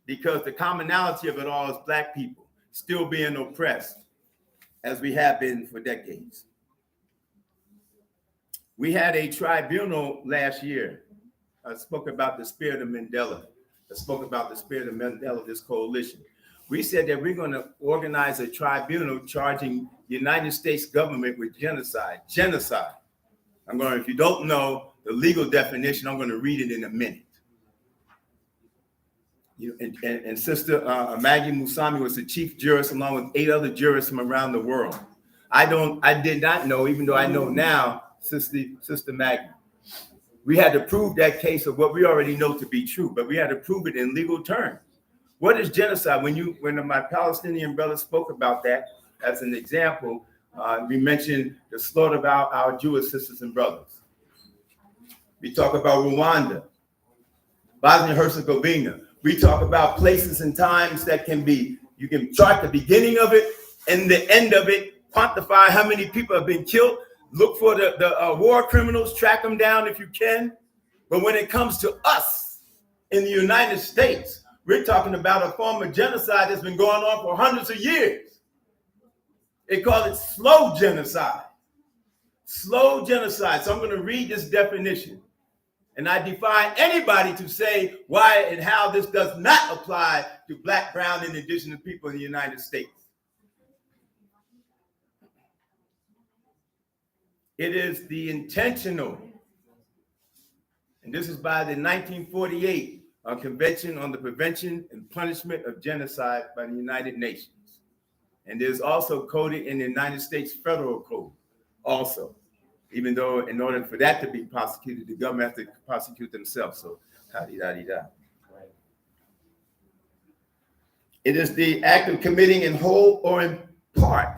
Because the commonality of it all is black people still being oppressed, as we have been for decades. We had a tribunal last year. I spoke about the spirit of Mandela. I spoke about the spirit of Mandela, this coalition. We said that we're going to organize a tribunal charging the United States government with genocide. Genocide. If you don't know the legal definition, I'm going to read it in a minute. And Sister Maggie Musami was the chief jurist along with 8 other jurists from around the world. I did not know, even though I know now, Sister Maggie. We had to prove that case of what we already know to be true, but we had to prove it in legal terms. What is genocide? When my Palestinian brother spoke about that as an example, we mentioned the slaughter of our Jewish sisters and brothers. We talk about Rwanda, Bosnia-Herzegovina. We talk about places and times that you can chart the beginning of it and the end of it, quantify how many people have been killed, look for the war criminals, track them down if you can. But when it comes to us in the United States, we're talking about a form of genocide that's been going on for hundreds of years. They call it slow genocide. Slow genocide. So I'm going to read this definition. And I defy anybody to say why and how this does not apply to Black, brown, and indigenous people in the United States. It is the intentional, and this is by the 1948 Convention on the Prevention and Punishment of Genocide by the United Nations. And it is also coded in the United States Federal Code also. Even though in order for that to be prosecuted, the government has to prosecute themselves. So, da-di-da-di-da. It is the act of committing in whole or in part.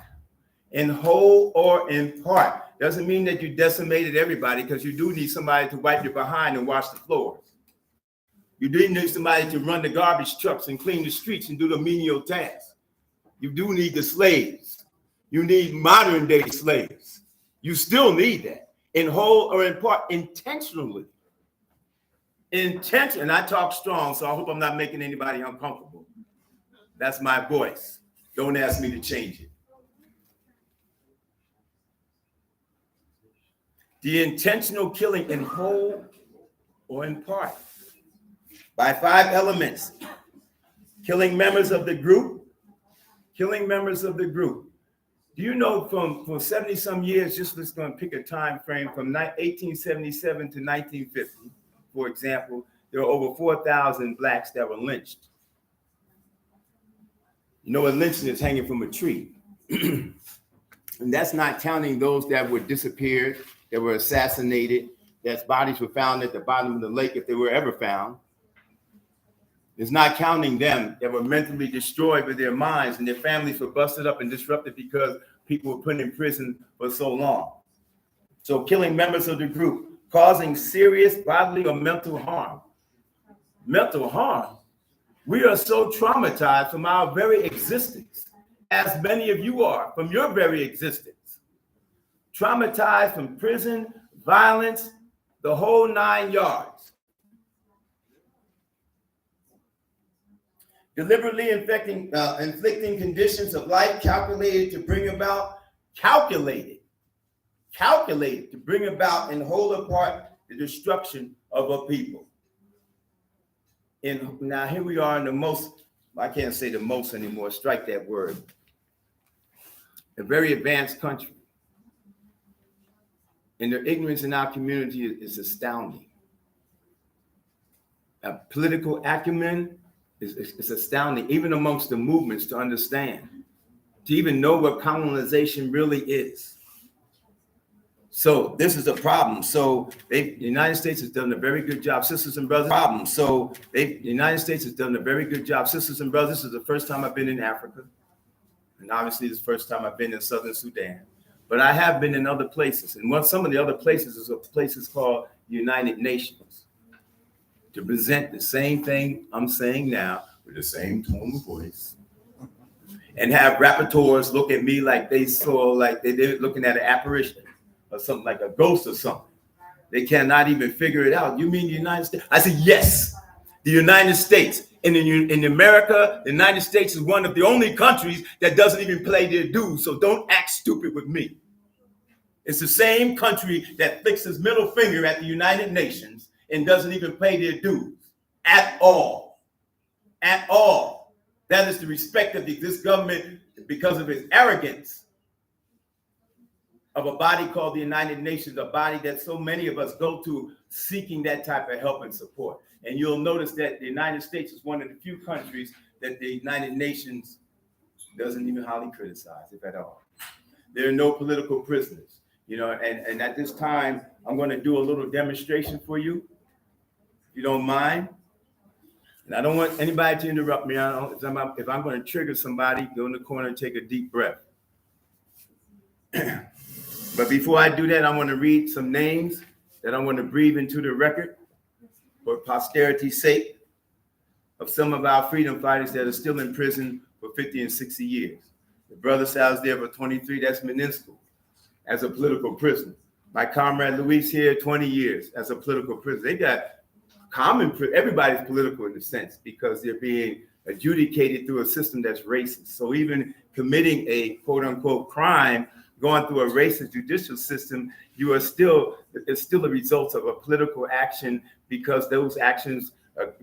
In whole or in part. Doesn't mean that you decimated everybody, because you do need somebody to wipe your behind and wash the floors. You do need somebody to run the garbage trucks and clean the streets and do the menial tasks. You do need the slaves. You need modern day slaves. You still need that in whole or in part, intentionally. And I talk strong, so I hope I'm not making anybody uncomfortable. That's my voice. Don't ask me to change it. The intentional killing in whole or in part by 5 elements. Killing members of the group. Killing members of the group. Do you know for 70 some years, just let's going to pick a time frame from 1877 to 1950, for example, there were over 4,000 Blacks that were lynched. You know what lynching is? Hanging from a tree. And that's not counting those that were disappeared, that were assassinated, that bodies were found at the bottom of the lake if they were ever found. It's not counting them that were mentally destroyed with their minds and their families were busted up and disrupted because people were put in prison for so long. So killing members of the group, causing serious bodily or mental harm. Mental harm. We are so traumatized from our very existence, as many of you are from your very existence. Traumatized from prison, violence, the whole 9 yards. Deliberately inflicting conditions of life calculated to bring about and hold apart the destruction of a people. And now here we are in the most, I can't say the most anymore, strike that word. A very advanced country. And the ignorance in our community is astounding. A political acumen is astounding, even amongst the movements, to understand, to even know what colonization really is. So this is a problem. So the United States has done a very good job, sisters and brothers. The United States has done a very good job, sisters and brothers. This is the first time I've been in Africa. And obviously this is the first time I've been in Southern Sudan. But I have been in other places. And some of the other places is places called United Nations, to present the same thing I'm saying now with the same tone of voice, and have rapporteurs look at me like they saw, like they're looking at an apparition or something, like a ghost or something. They cannot even figure it out. You mean the United States? I said, yes, the United States. In America, the United States is one of the only countries that doesn't even pay their dues. So don't act stupid with me. It's the same country that flicks its middle finger at the United Nations and doesn't even pay their dues at all. At all. That is the respect of this government, because of its arrogance of a body called the United Nations, a body that so many of us go to seeking that type of help and support. And you'll notice that the United States is one of the few countries that the United Nations doesn't even hardly criticize, if at all. There are no political prisoners, you know, and at this time, I'm going to do a little demonstration for you, if you don't mind. And I don't want anybody to interrupt me. If I'm going to trigger somebody, go in the corner and take a deep breath. But before I do that, I want to read some names that I want to breathe into the record for posterity's sake, of some of our freedom fighters that are still in prison for 50 and 60 years. The brother Sal's there for 23, that's Meninsco, as a political prisoner. My comrade Luis here, 20 years as a political prisoner. They got everybody's political in a sense, because they're being adjudicated through a system that's racist. So even committing a quote unquote crime, going through a racist judicial system, it's still a result of a political action, because those actions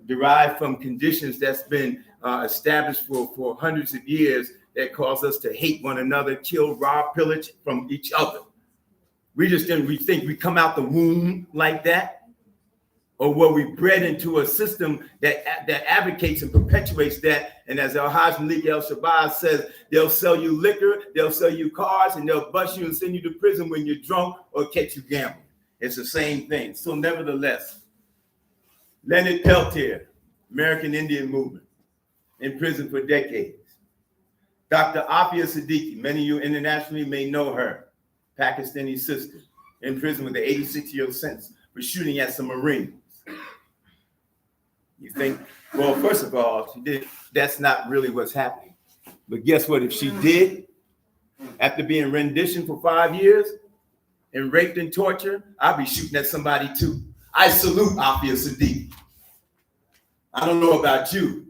derive from conditions that's been established for hundreds of years that cause us to hate one another, kill, rob, pillage from each other. We think we come out the womb like that, or were we bred into a system that advocates and perpetuates that? And as Al-Hajj Malik El-Shabazz says, they'll sell you liquor, they'll sell you cars, and they'll bust you and send you to prison when you're drunk or catch you gambling. It's the same thing. So nevertheless, Leonard Peltier, American Indian Movement, in prison for decades. Dr. Afia Siddiqui, many of you internationally may know her, Pakistani sister, in prison with an 86-year sentence for shooting at some Marines. You think, well, first of all, she did. That's not really what's happening. But guess what? If she did, after being renditioned for 5 years and raped and tortured, I'll be shooting at somebody too. I salute Afia Siddiqui. I don't know about you.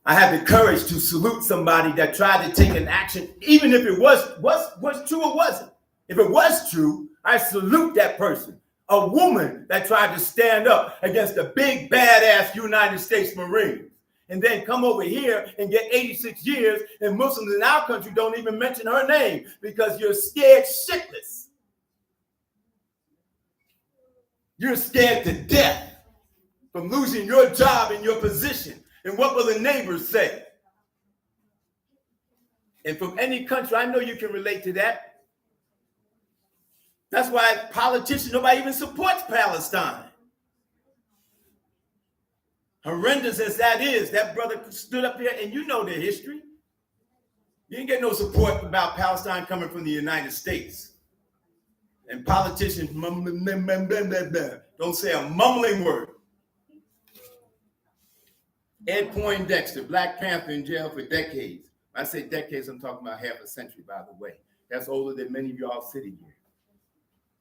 I have the courage to salute somebody that tried to take an action, even if it was true or wasn't. If it was true, I salute that person. A woman that tried to stand up against the big badass United States Marines, and then come over here and get 86 years, and Muslims in our country don't even mention her name because you're scared shitless. You're scared to death from losing your job and your position. And what will the neighbors say? And from any country, I know you can relate to that. That's why politicians, nobody even supports Palestine. Horrendous as that is, that brother stood up here, and you know the history. You didn't get no support about Palestine coming from the United States. And politicians don't say a mumbling word. Ed Poindexter, Black Panther, in jail for decades. When I say decades, I'm talking about half a century, by the way. That's older than many of y'all sitting here.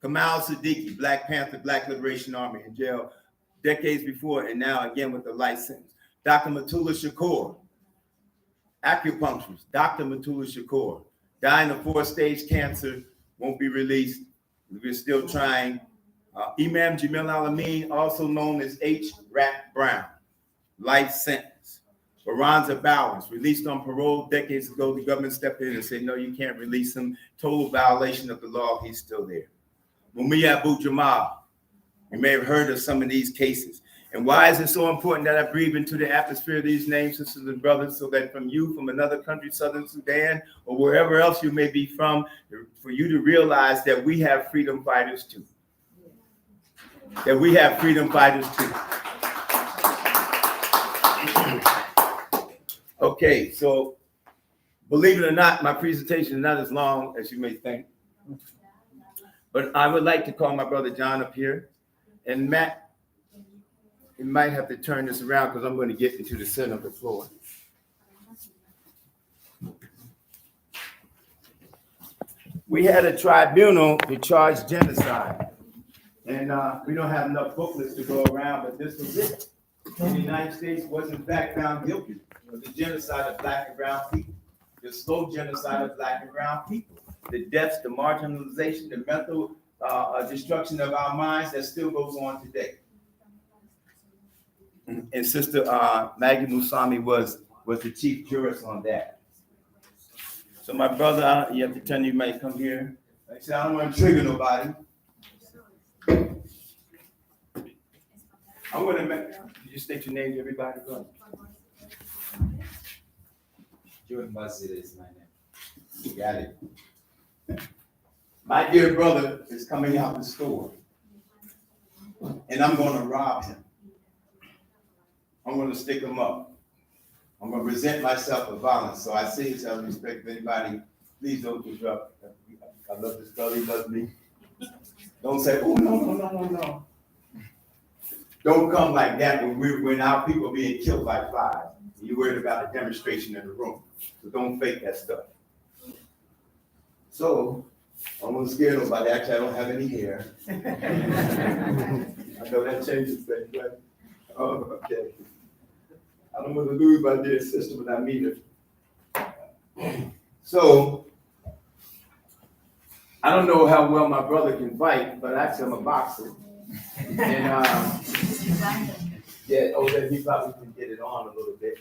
Kamal Siddiqui, Black Panther, Black Liberation Army, in jail decades before, and now again with the life sentence. Dr. Matula Shakur, acupuncturist, Dr. Matula Shakur, dying of 4-stage cancer, won't be released. We're still trying. Imam Jamil Alameen, also known as H. Rap Brown, life sentence. Baranza Bowers, released on parole decades ago. The government stepped in and said, no, you can't release him. Total violation of the law. He's still there. Mumia Abu Jamal, you may have heard of some of these cases. And why is it so important that I breathe into the atmosphere of these names, sisters and brothers, so that from you, from another country, Southern Sudan, or wherever else you may be from, for you to realize that we have freedom fighters too. That we have freedom fighters too. Okay, so believe it or not, my presentation is not as long as you may think. But I would like to call my brother John up here. And Matt, you might have to turn this around because I'm going to get into the center of the floor. We had a tribunal to charge genocide. And we don't have enough booklets to go around, but this was it. And the United States was in fact found guilty of the genocide of Black and brown people, the slow genocide of Black and brown people, the deaths, the marginalization, the mental destruction of our minds that still goes on today. And Sister Maggie Musami was the chief jurist on that. So my brother, you have to tell me, you might come here. Like I said, I don't want to trigger nobody. I'm going to make, you state your name to everybody. Go ahead. George Mutalemwa is my name. You got it. My dear brother is coming out the store, and I'm going to rob him. I'm going to stick him up. I'm going to present myself with violence. So I say it out of respect. If anybody, please don't disrupt. I love this brother. He loves me. Don't say, oh, no. Don't come like that when our people are being killed by flies. You're worried about a demonstration in the room. So don't fake that stuff. So I don't want to scare nobody. Actually, I don't have any hair. I know that changes things, right? Oh, okay. I don't want to lose my dear sister when I meet her. So I don't know how well my brother can fight, but actually I'm a boxer. And yeah, then he probably can get it on a little bit.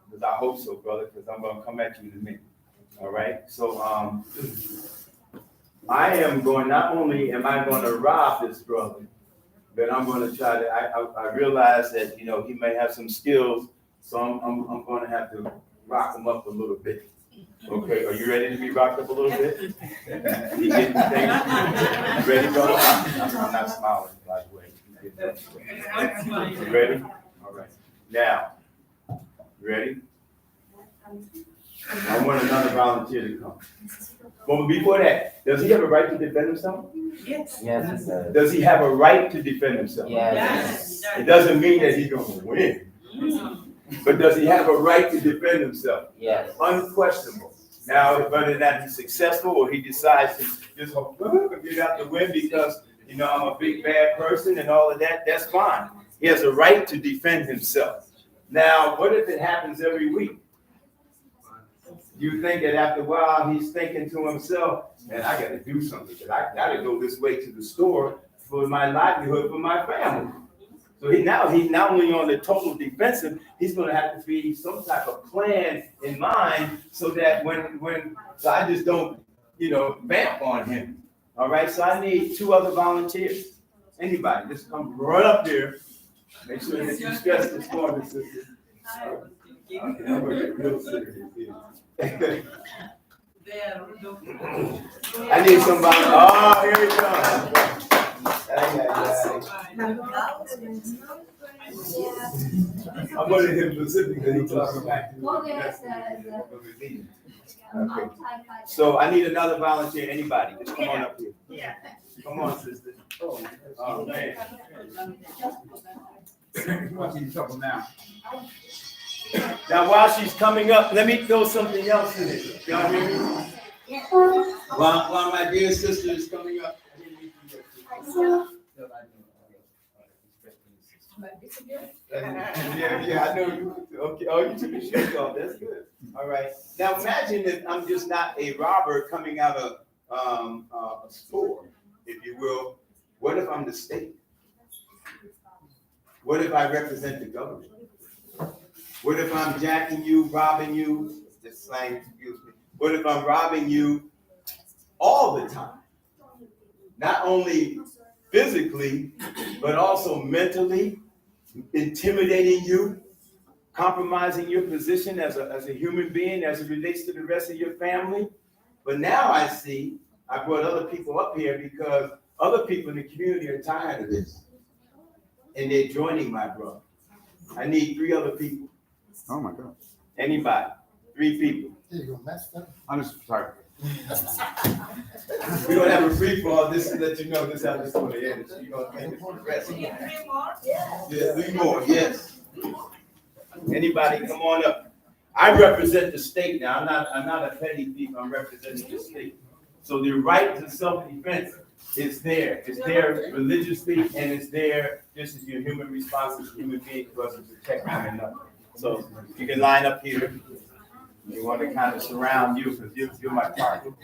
Because I hope so, brother, because I'm going to come at you in a minute. All right? So I am going, not only am I going to rob this brother, but I'm going to try to, I realize that, you know, he may have some skills, so I'm going to have to rock him up a little bit. Okay, are you ready to be rocked up a little bit? You getting the thing? You ready to go? I'm not smiling, by the way. You ready? All right. Now, ready? I want another volunteer to come. But before that, does he have a right to defend himself? Yes, it does. Does he have a right to defend himself? Yes. It doesn't mean that he's going to win. But does he have a right to defend himself? Yes. Unquestionable. Now, whether that he's successful or he decides to just get out the win because, you know, I'm a big bad person and all of that, that's fine. He has a right to defend himself. Now, what if it happens every week? You think that after a while he's thinking to himself, man, I got to do something because I got to go this way to the store for my livelihood, for my family. So he's not only on the total defensive, he's going to have to be some type of plan in mind so that so I just don't, you know, vamp on him. All right, so I need 2 other volunteers. Anybody, just come right up there. Make sure that you stress this corner, sister. I'm going to get real serious here. I need somebody. Oh, here we go. I wanted him specifically to talk back. Okay. So I need another volunteer. Anybody? Just come on up here. Come on, sister. Oh, man. Now, while she's coming up, let me throw something else in it. Y'all hear me? While my dear sister is coming up. Yeah, I know you. Okay, oh, you took your shirt off. That's good. All right. Now imagine if I'm just not a robber coming out of a store, if you will. What if I'm the state? What if I represent the government? What if I'm jacking you, robbing you? This slang, excuse me. What if I'm robbing you all the time? Not only physically, but also mentally, intimidating you, compromising your position as a human being as it relates to the rest of your family. But now I see, I brought other people up here because other people in the community are tired of this. And they're joining my brother. I need 3 other people. Oh my God. Anybody? 3 people. I'm just sorry. We don't have a free for all this to let you know this is how this is going to end. So you're going to end it for the rest. 3 more? Yeah, 3 more, yes. Anybody, come on up. I represent the state now. I'm not a petty thief. I'm representing the state. So the right to self-defense is there. It's there religiously, and it's there just as your human response as a human being for us to protect one another. So you can line up here. You want to kind of surround you because you're my target.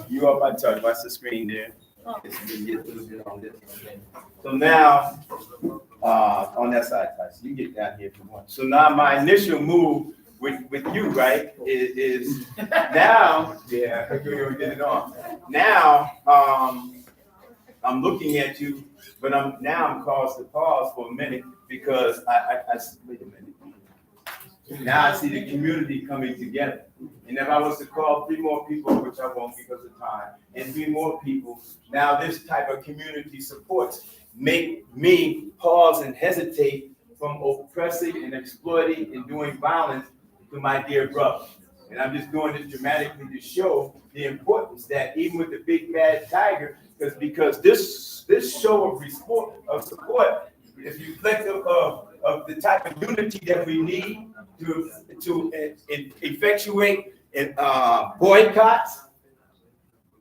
You are my target. Watch the screen there. So now, on that side, you get down here if you want. So now my initial move with you, right, is now, yeah, we're gonna get it on. Now, I'm looking at you, but I'm caused to pause for a minute because I wait a minute. Now I see the community coming together. And if I was to call 3 more people, which I won't because of time, and 3 more people, now this type of community supports make me pause and hesitate from oppressing and exploiting and doing violence to my dear brother. And I'm just doing this dramatically to show the importance that even with the big bad tiger, because this show of support is reflective of the type of unity that we need to effectuate and boycotts,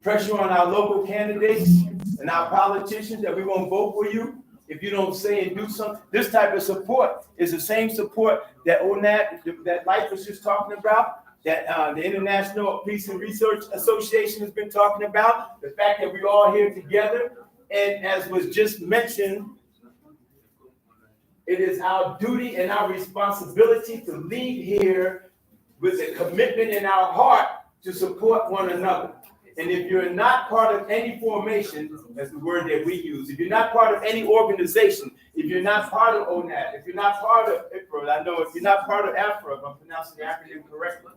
pressure on our local candidates and our politicians that we won't vote for you if you don't say and do something. This type of support is the same support that ONAD, that Life was just talking about, that the International Peace and Research Association has been talking about, the fact that we're all here together. And as was just mentioned, it is our duty and our responsibility to lead here with a commitment in our heart to support one another. And if you're not part of any formation, that's the word that we use, if you're not part of any organization, if you're not part of ONAD, if you're not part of IPRA, I know if you're not part of AFRA, if I'm pronouncing the acronym correctly,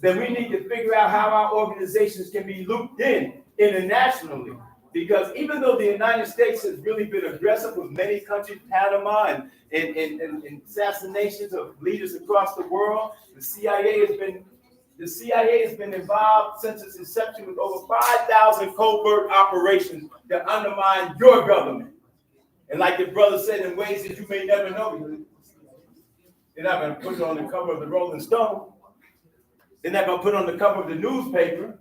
then we need to figure out how our organizations can be looped in internationally. Because even though the United States has really been aggressive with many countries, Panama and assassinations of leaders across the world, the CIA has been involved since its inception with over 5,000 covert operations that undermine your government. And like the brother said, in ways that you may never know, they're not going to put it on the cover of the Rolling Stone. They're not going to put it on the cover of the newspaper.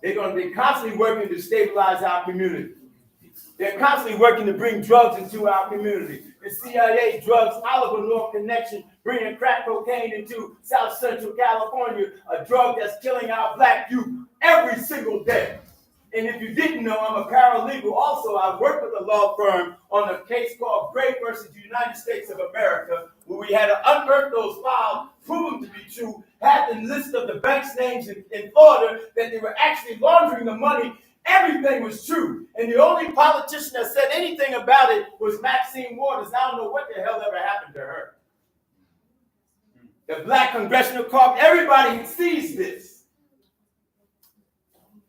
They're going to be constantly working to stabilize our community. They're constantly working to bring drugs into our community. The CIA drugs Oliver North connection, bringing crack cocaine into South Central California, a drug that's killing our black youth every single day. And if you didn't know, I'm a paralegal. Also, I work with a law firm on a case called Gray versus the United States of America, where we had to unearth those files, prove them to be true, had the list of the bank's names in Florida, that they were actually laundering the money. Everything was true. And the only politician that said anything about it was Maxine Waters. I don't know what the hell ever happened to her. The Black Congressional Caucus, everybody sees this.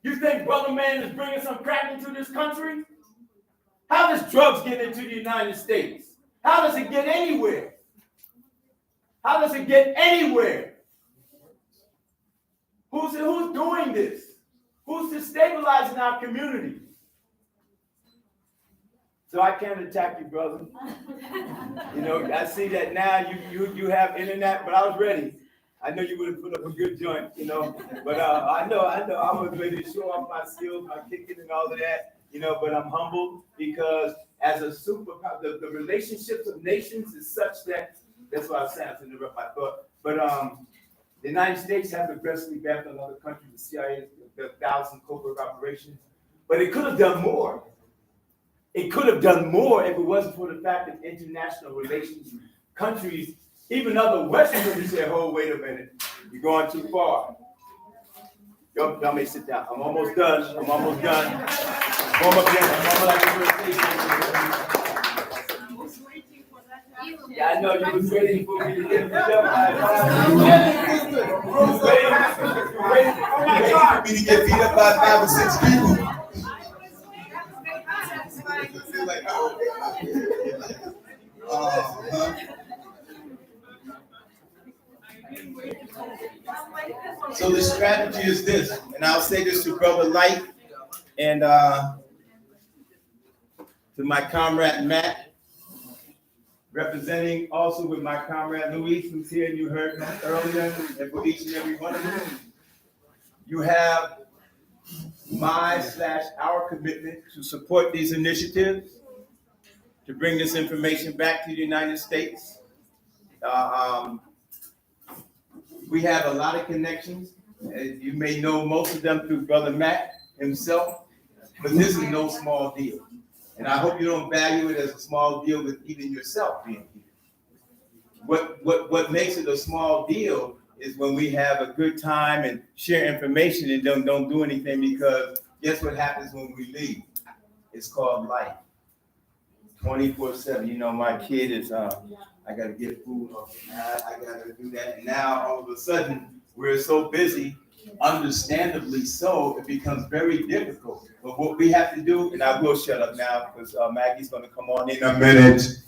You think Brother Man is bringing some crack into this country? How does drugs get into the United States? How does it get anywhere? How does it get anywhere? Who's doing this? Who's destabilizing our community? So I can't attack you, brother. You know, I see that now you have internet, but I was ready. I know you would have put up a good joint, you know. But I know I was ready to show off my skills, my kicking and all of that, you know, but I'm humbled because as a superpower, the relationships of nations is such that's why I was saying to interrupt my thought. But the United States have aggressively backed on other countries, the CIA, the 1,000 covert operations, but it could have done more. It could have done more if it wasn't for the fact that international relations, countries, even other Western countries say, "Oh, wait a minute, you're going too far." Y'all may sit down. I'm almost done. Warm up Yeah, I know you was waiting for me to get beat up. Me to get beat up by 5 or 6 people. So the strategy is this, and I'll say this to Brother Light and to my comrade Matt, representing also with my comrade Luis, who's here, and you heard him earlier, and for each and every one of you. You have our commitment to support these initiatives, to bring this information back to the United States. We have a lot of connections. You may know most of them through Brother Matt himself, but this is no small deal. And I hope you don't value it as a small deal with even yourself being here. What makes it a small deal is when we have a good time and share information and don't do anything, because guess what happens when we leave? It's called life. 24/7. You know, my kid is, I got to get food. I got to do that. And now all of a sudden, we're so busy, understandably so, it becomes very difficult. But what we have to do, and I will shut up now because Maggie's going to come on in a minute.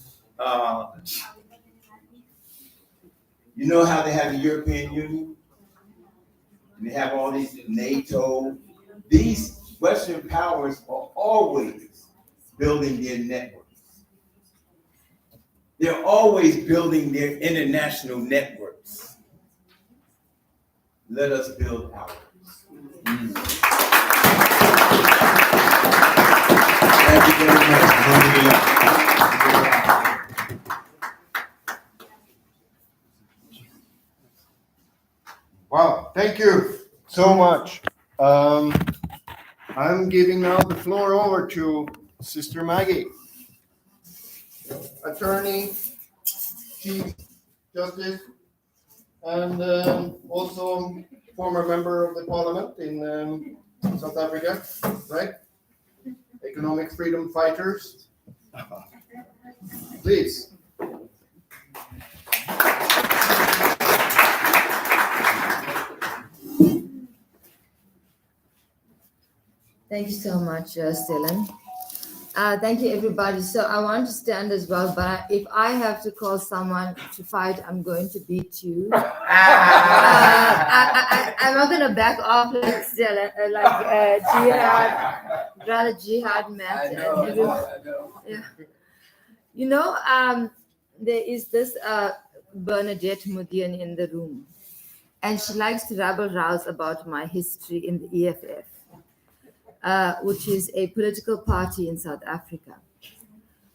You know how they have the European Union? And they have all these NATO. These Western powers are always building their networks. They're always building their international networks. Let us build ours. Thank you very much. Wow, thank you so much. I'm giving now the floor over to Sister Maggie, Attorney, Chief Justice, and also former member of the Parliament in South Africa, right? Economic freedom fighters. Please. Thank you so much, Stellan. Thank you, everybody. So I want to stand as well, but if I have to call someone to fight, I'm going to beat you. I'm not going to back off like Stellan, Jihad, brother Jihad, Matt. Yeah. You know, there is this Bernadette Mudian in the room, and she likes to rabble-rouse about my history in the EFF. Which is a political party in South Africa.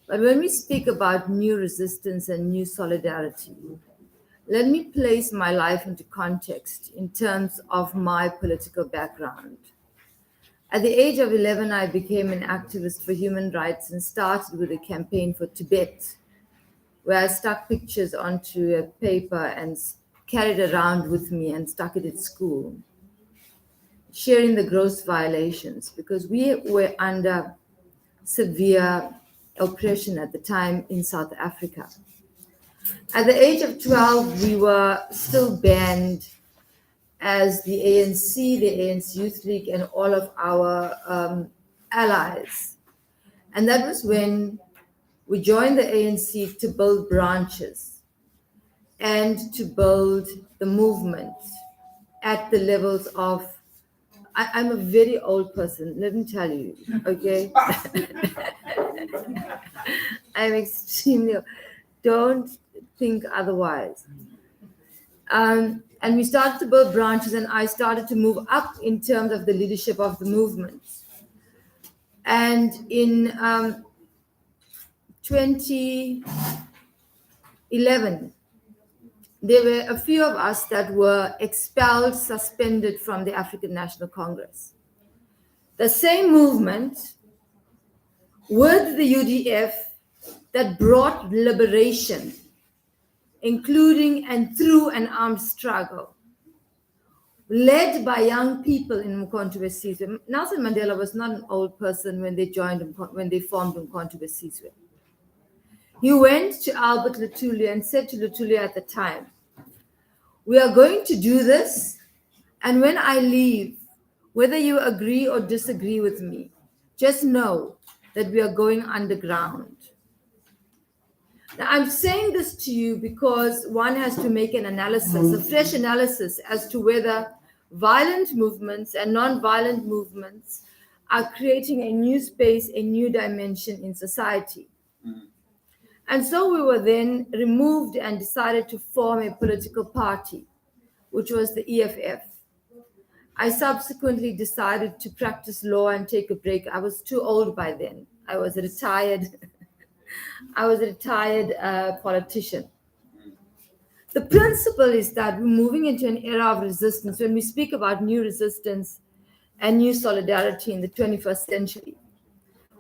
But when we speak about new resistance and new solidarity, let me place my life into context in terms of my political background. At the age of 11, I became an activist for human rights and started with a campaign for Tibet, where I stuck pictures onto a paper and carried around with me and stuck it at school, sharing the gross violations, because we were under severe oppression at the time in South Africa. At the age of 12, we were still banned as the ANC Youth League, and all of our allies. And that was when we joined the ANC to build branches and to build the movement at the levels of, I'm a very old person, let me tell you, okay? I'm extremely, don't think otherwise. And we started to build branches, and I started to move up in terms of the leadership of the movement. And in 2011, there were a few of us that were expelled, suspended from the African National Congress. The same movement with the UDF that brought liberation, including and through an armed struggle, led by young people in Umkhonto we Sizwe. Nelson Mandela was not an old person when they formed Umkhonto we Sizwe. He went to Albert Luthuli and said to Luthuli at the time, "We are going to do this, and when I leave, whether you agree or disagree with me, just know that we are going underground." Now, I'm saying this to you because one has to make an analysis, a fresh analysis, as to whether violent movements and non-violent movements are creating a new space, a new dimension in society. And so we were then removed and decided to form a political party, which was the EFF. I subsequently decided to practice law and take a break. I was too old by then. I was a retired politician. The principle is that we're moving into an era of resistance. When we speak about new resistance and new solidarity in the 21st century,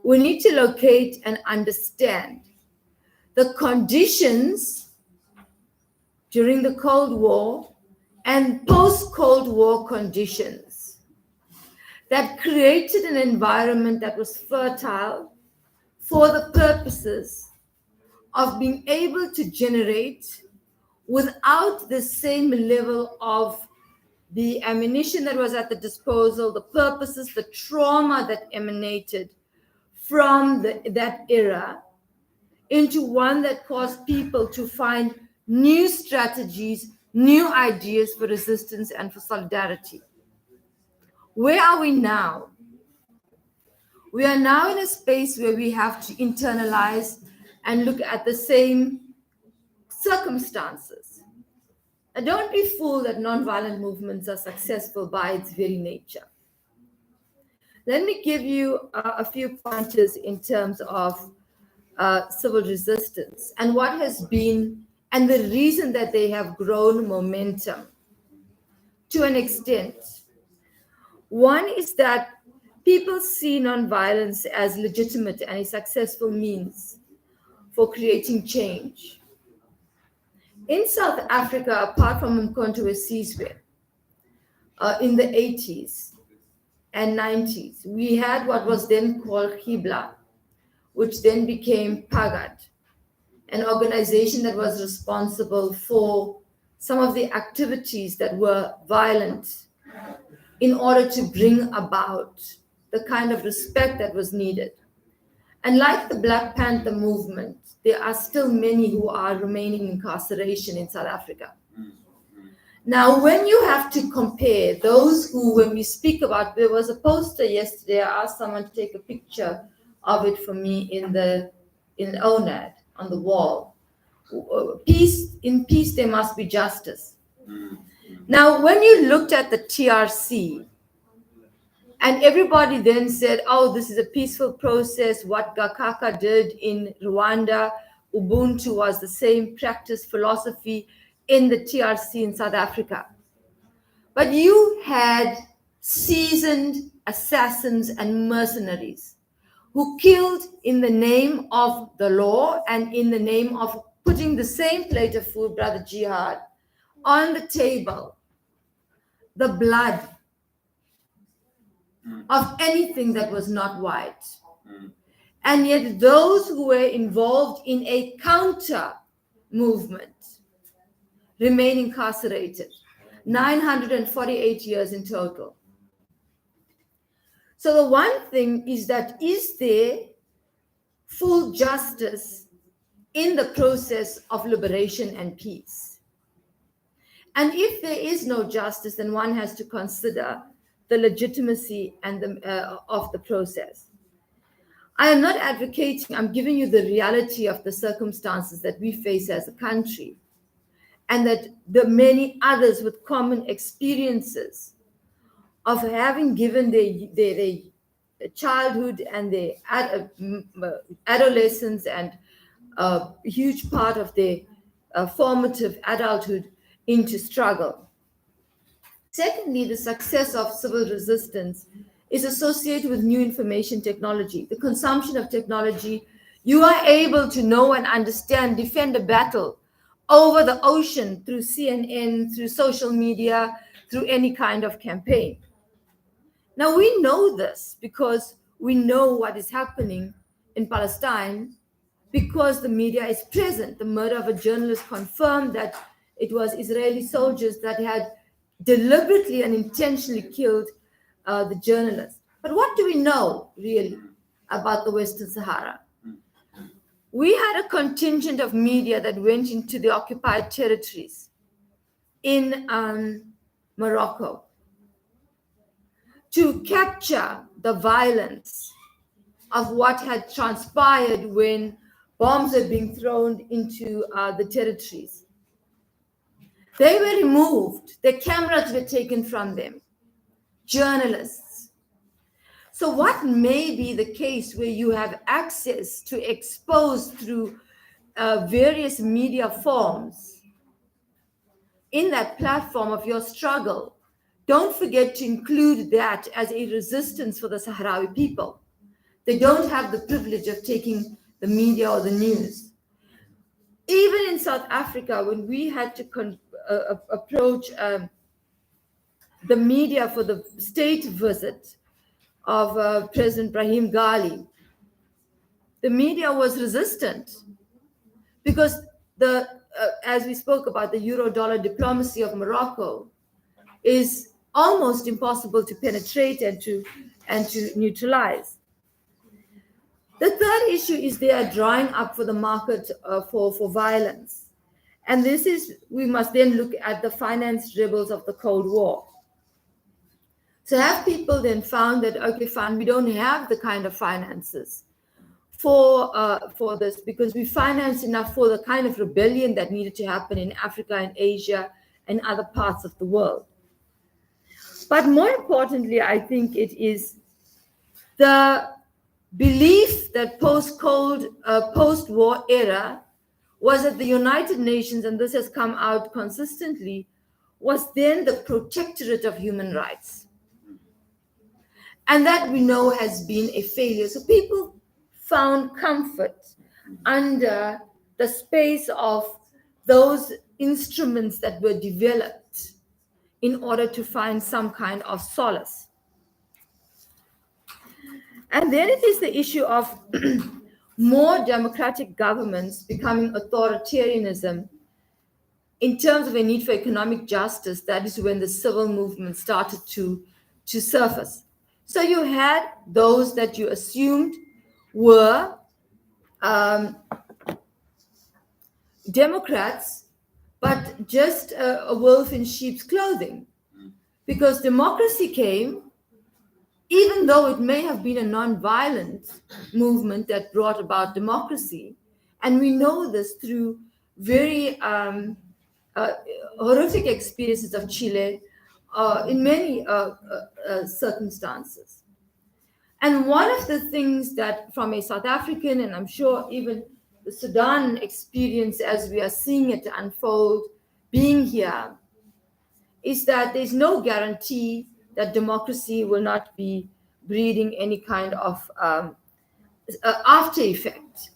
we need to locate and understand the conditions during the Cold War and post-Cold War conditions that created an environment that was fertile for the purposes of being able to generate, without the same level of the ammunition that was at the disposal, the purposes, the trauma that emanated from that era, into one that caused people to find new strategies, new ideas for resistance and for solidarity. Where are we now? We are now in a space where we have to internalize and look at the same circumstances. And don't be fooled that nonviolent movements are successful by its very nature. Let me give you a few pointers in terms of civil resistance and what has been, and the reason that they have grown momentum to an extent. One is that people see nonviolence as legitimate and a successful means for creating change. In South Africa, apart from Umkhonto we Sizwe, in the 80s and 90s, we had what was then called Hibla, which then became Pagad, an organization that was responsible for some of the activities that were violent in order to bring about the kind of respect that was needed. And like the Black Panther movement, there are still many who are remaining in incarceration in South Africa. Now, when you have to compare those who, when we speak about, there was a poster yesterday, I asked someone to take a picture of it for me in ONAD on the wall. In peace, there must be justice. Now, when you looked at the TRC, and everybody then said, oh, this is a peaceful process. What Gakaka did in Rwanda, Ubuntu was the same practice, philosophy in the TRC in South Africa. But you had seasoned assassins and mercenaries who killed in the name of the law and in the name of putting the same plate of food, Brother Jihad, on the table, the blood of anything that was not white. And yet those who were involved in a counter movement remain incarcerated, 948 years in total. So the one thing is that, is there full justice in the process of liberation and peace. And if there is no justice, then one has to consider the legitimacy and of the process. I am not advocating, I'm giving you the reality of the circumstances that we face as a country, and that the many others with common experiences of having given their childhood and their adolescence and a huge part of their formative adulthood into struggle. Secondly, the success of civil resistance is associated with new information technology, the consumption of technology. You are able to know and understand, defend a battle over the ocean through CNN, through social media, through any kind of campaign. Now, we know this because we know what is happening in Palestine, because the media is present. The murder of a journalist confirmed that it was Israeli soldiers that had deliberately and intentionally killed the journalist. But what do we know, really, about the Western Sahara? We had a contingent of media that went into the occupied territories in Morocco to capture the violence of what had transpired when bombs were being thrown into the territories. They were removed. Their cameras were taken from them. Journalists. So what may be the case where you have access to expose through various media forms in that platform of your struggle? Don't forget to include that as a resistance for the Sahrawi people. They don't have the privilege of taking the media or the news. Even in South Africa, when we had to approach the media for the state visit of President Brahim Ghali, the media was resistant because as we spoke about, the euro-dollar diplomacy of Morocco is almost impossible to penetrate and to neutralize. The third issue is they are drawing up for the market for violence. And this is, we must then look at the finance dribbles of the Cold War. So have people then found that, okay, fine, we don't have the kind of finances for this, because we financed enough for the kind of rebellion that needed to happen in Africa and Asia and other parts of the world. But more importantly, I think it is the belief that post-war era was that the United Nations, and this has come out consistently, was then the protectorate of human rights. And that we know has been a failure. So people found comfort under the space of those instruments that were developed in order to find some kind of solace. And then it is the issue of more democratic governments becoming authoritarianism in terms of a need for economic justice. That is when the civil movement started to surface. So you had those that you assumed were Democrats, but just a wolf in sheep's clothing, because democracy came, even though it may have been a non-violent movement that brought about democracy. And we know this through very horrific experiences of Chile in many circumstances. And one of the things that from a South African, and I'm sure even the Sudan experience as we are seeing it unfold, being here, is that there's no guarantee that democracy will not be breeding any kind of after effect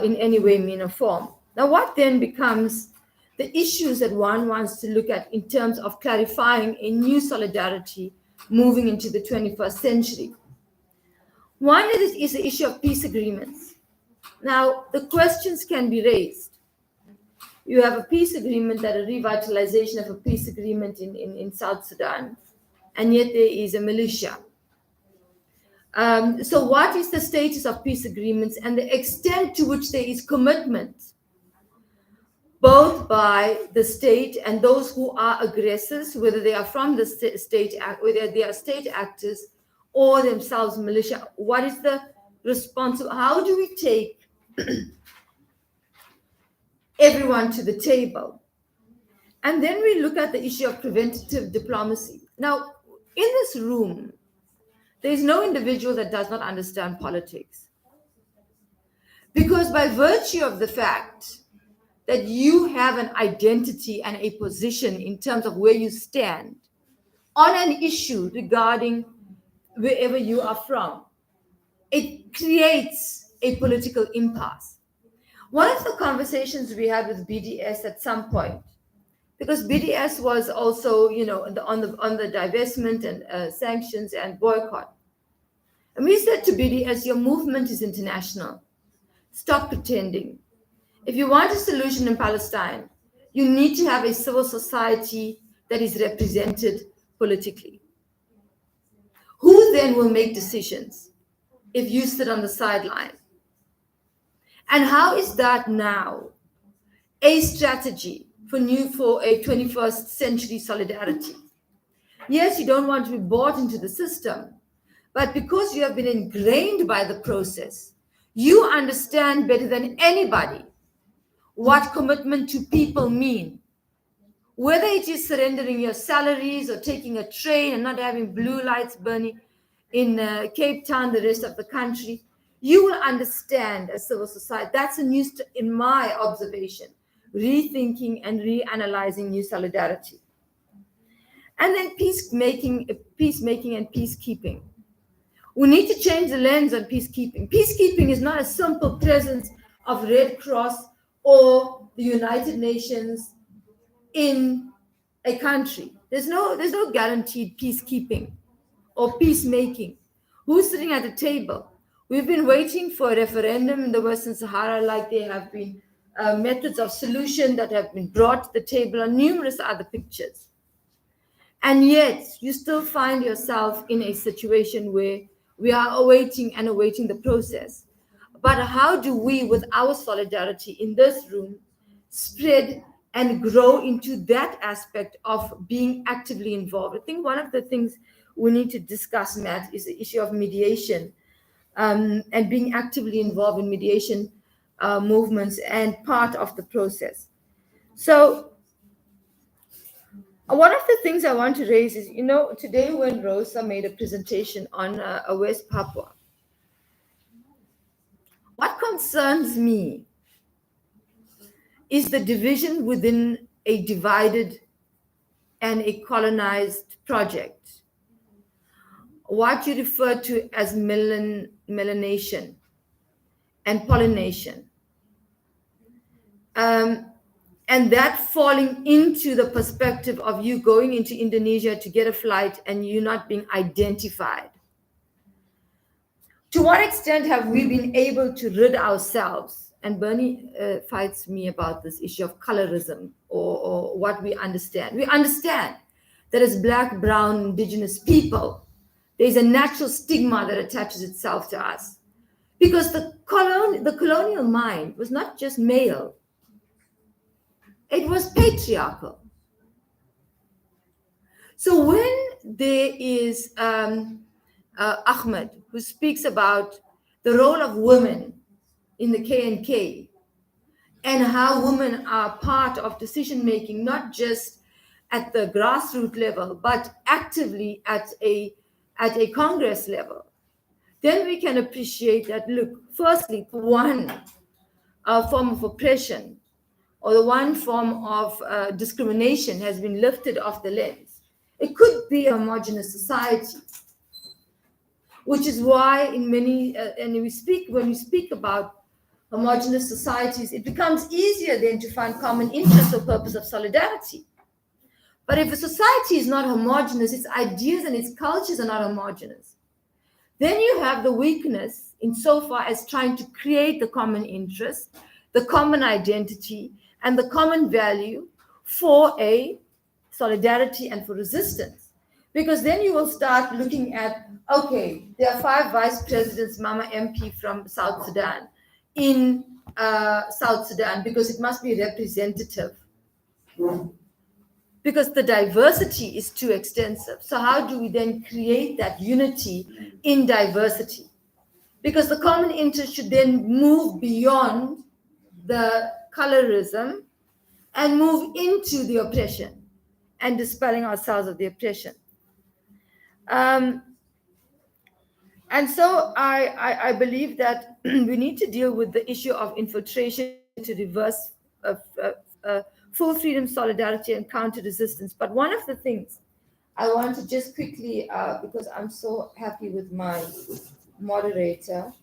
in any way, mean, or form. Now, what then becomes the issues that one wants to look at in terms of clarifying a new solidarity moving into the 21st century? One is the issue of peace agreements. Now, the questions can be raised. You have a peace agreement, that a revitalization of a peace agreement in South Sudan, and yet there is a militia. So what is the status of peace agreements and the extent to which there is commitment, both by the state and those who are aggressors, whether they are from the state, whether they are state actors or themselves militia? What is the response? How do we take everyone to the table? And then we look at the issue of preventative diplomacy. Now, in this room, there is no individual that does not understand politics. Because by virtue of the fact that you have an identity and a position in terms of where you stand on an issue regarding wherever you are from, it creates a political impasse. One of the conversations we had with BDS at some point, because BDS was also, on the divestment and sanctions and boycott. And we said to BDS, your movement is international. Stop pretending. If you want a solution in Palestine, you need to have a civil society that is represented politically. Who then will make decisions if you sit on the sideline? And how is that now a strategy for a 21st century solidarity? Yes, you don't want to be bought into the system, but because you have been ingrained by the process, you understand better than anybody what commitment to people mean. Whether it is surrendering your salaries or taking a train and not having blue lights burning in Cape Town, the rest of the country, you will understand as civil society. That's a new, in my observation, rethinking and reanalyzing new solidarity. And then peacemaking and peacekeeping. We need to change the lens on peacekeeping. Peacekeeping is not a simple presence of Red Cross or the United Nations in a country. There's no guaranteed peacekeeping or peacemaking. Who's sitting at the table? We've been waiting for a referendum in the Western Sahara, like there have been methods of solution that have been brought to the table on numerous other pictures. And yet, you still find yourself in a situation where we are awaiting the process. But how do we, with our solidarity in this room, spread and grow into that aspect of being actively involved? I think one of the things we need to discuss, Matt, is the issue of mediation and being actively involved in mediation movements and part of the process. So one of the things I want to raise is, today when Rosa made a presentation on West Papua, what concerns me is the division within a divided and a colonized project. What you refer to as melanation and pollination. And that falling into the perspective of you going into Indonesia to get a flight and you not being identified. To what extent have we been able to rid ourselves? And Bernie fights me about this issue of colorism or what we understand. We understand that as Black, brown, indigenous people, there's a natural stigma that attaches itself to us. Because the colonial mind was not just male, it was patriarchal. So when there is Ahmed, who speaks about the role of women in the KNK and how women are part of decision-making, not just at the grassroots level, but actively at a Congress level, then we can appreciate that, look, firstly, one form of oppression or the one form of discrimination has been lifted off the lens. It could be a homogenous society, which is why in many, when we speak about homogenous societies, it becomes easier then to find common interests or purpose of solidarity. But if a society is not homogenous, its ideas and its cultures are not homogenous, then you have the weakness insofar as trying to create the common interest, the common identity, and the common value for a solidarity and for resistance. Because then you will start looking at, okay, there are 5 vice presidents, Mama MP from South Sudan, in South Sudan, because it must be representative. Because the diversity is too extensive. So how do we then create that unity in diversity? Because the common interest should then move beyond the colorism and move into the oppression and dispelling ourselves of the oppression. And so I believe that we need to deal with the issue of infiltration to reverse full freedom, solidarity, and counter resistance. But one of the things I want to just quickly, because I'm so happy with my moderator.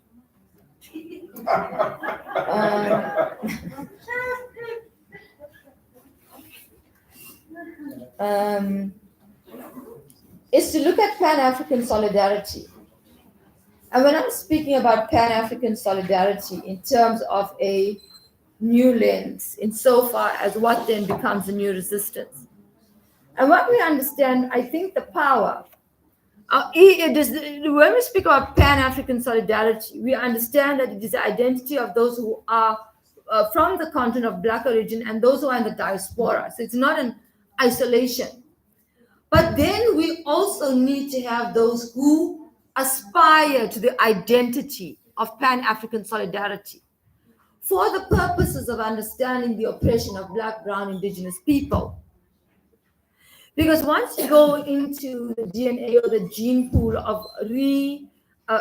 Is to look at Pan-African solidarity. And when I'm speaking about Pan-African solidarity in terms of a new lens, insofar as what then becomes a new resistance. And what we understand, I think the power, when we speak about Pan-African solidarity, we understand that it is the identity of those who are from the continent of Black origin and those who are in the diaspora. So it's not an isolation. But then we also need to have those who aspire to the identity of Pan-African solidarity for the purposes of understanding the oppression of Black, Brown, Indigenous people. Because once you go into the DNA or the gene pool of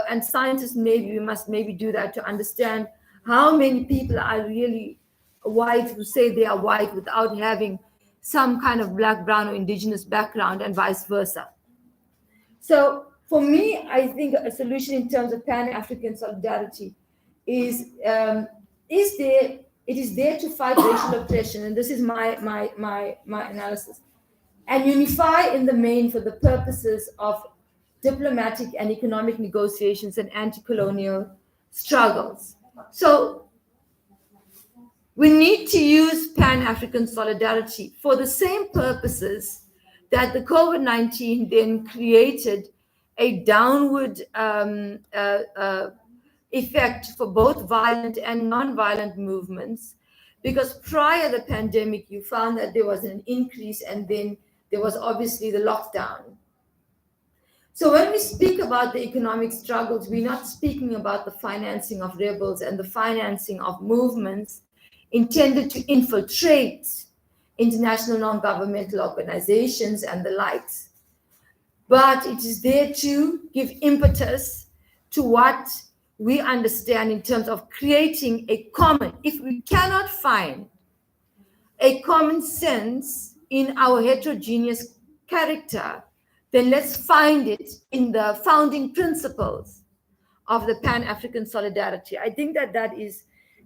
and scientists we must do that to understand how many people are really white who say they are white without having some kind of Black, Brown, or Indigenous background and vice versa. So for me, I think a solution in terms of Pan-African solidarity is there to fight racial oppression, and this is my analysis, and unify in the main for the purposes of diplomatic and economic negotiations and anti-colonial struggles. So we need to use Pan-African solidarity for the same purposes that the COVID-19 then created a downward effect for both violent and non-violent movements, because prior to the pandemic, you found that there was an increase and then there was obviously the lockdown. So when we speak about the economic struggles, we're not speaking about the financing of rebels and the financing of movements intended to infiltrate international non-governmental organizations and the likes. But it is there to give impetus to what we understand in terms of creating a common, if we cannot find a common sense in our heterogeneous character, then let's find it in the founding principles of the Pan-African solidarity. I think that is,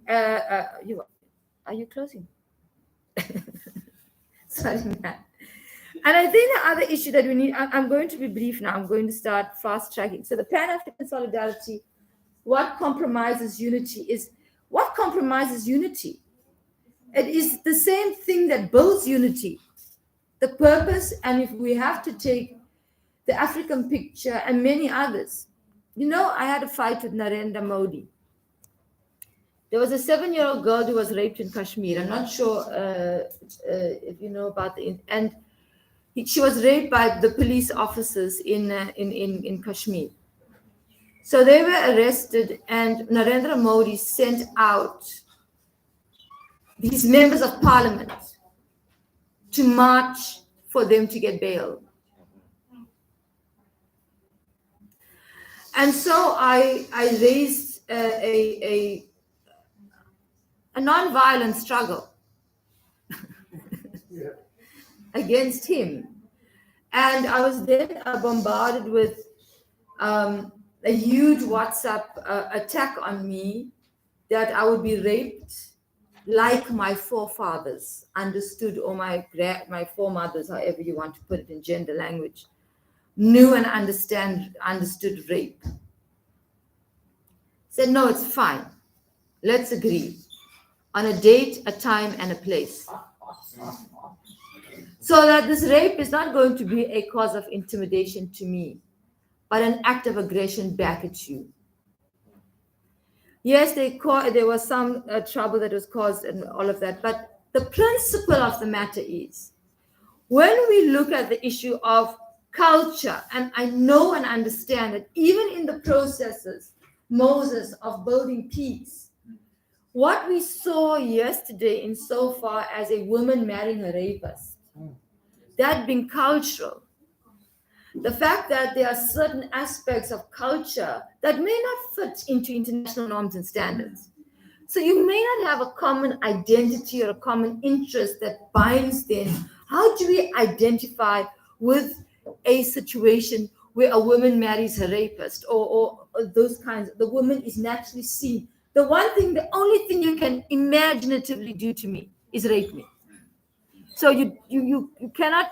are you closing? Sorry, man. And I think the other issue that we need, I'm going to be brief now, I'm going to start fast tracking. So the Pan-African solidarity, what compromises unity is, what compromises unity? It is the same thing that builds unity. The purpose, and if we have to take the African picture and many others. You know, I had a fight with Narendra Modi. There was a 7-year-old girl who was raped in Kashmir. I'm not sure if you know about and she was raped by the police officers in Kashmir. So they were arrested, and Narendra Modi sent out these members of parliament to march for them to get bail. And so I raised a non-violent struggle against him. And I was then bombarded with a huge WhatsApp attack on me that I would be raped like my forefathers understood, or my foremothers, however you want to put it in gender language, knew and understood rape. Said, no, it's fine. Let's agree on a date, a time, and a place. So that this rape is not going to be a cause of intimidation to me, but an act of aggression back at you. Yes, there was some trouble that was caused and all of that, but the principle of the matter is, when we look at the issue of culture, and I know and understand that even in the processes, Moses, of building peace, what we saw yesterday insofar as a woman marrying a rapist, that being cultural, the fact that there are certain aspects of culture that may not fit into international norms and standards. So you may not have a common identity or a common interest that binds them. How do we identify with a situation where a woman marries her rapist or those kinds? The woman is naturally seen. The only thing you can imaginatively do to me is rape me. So you cannot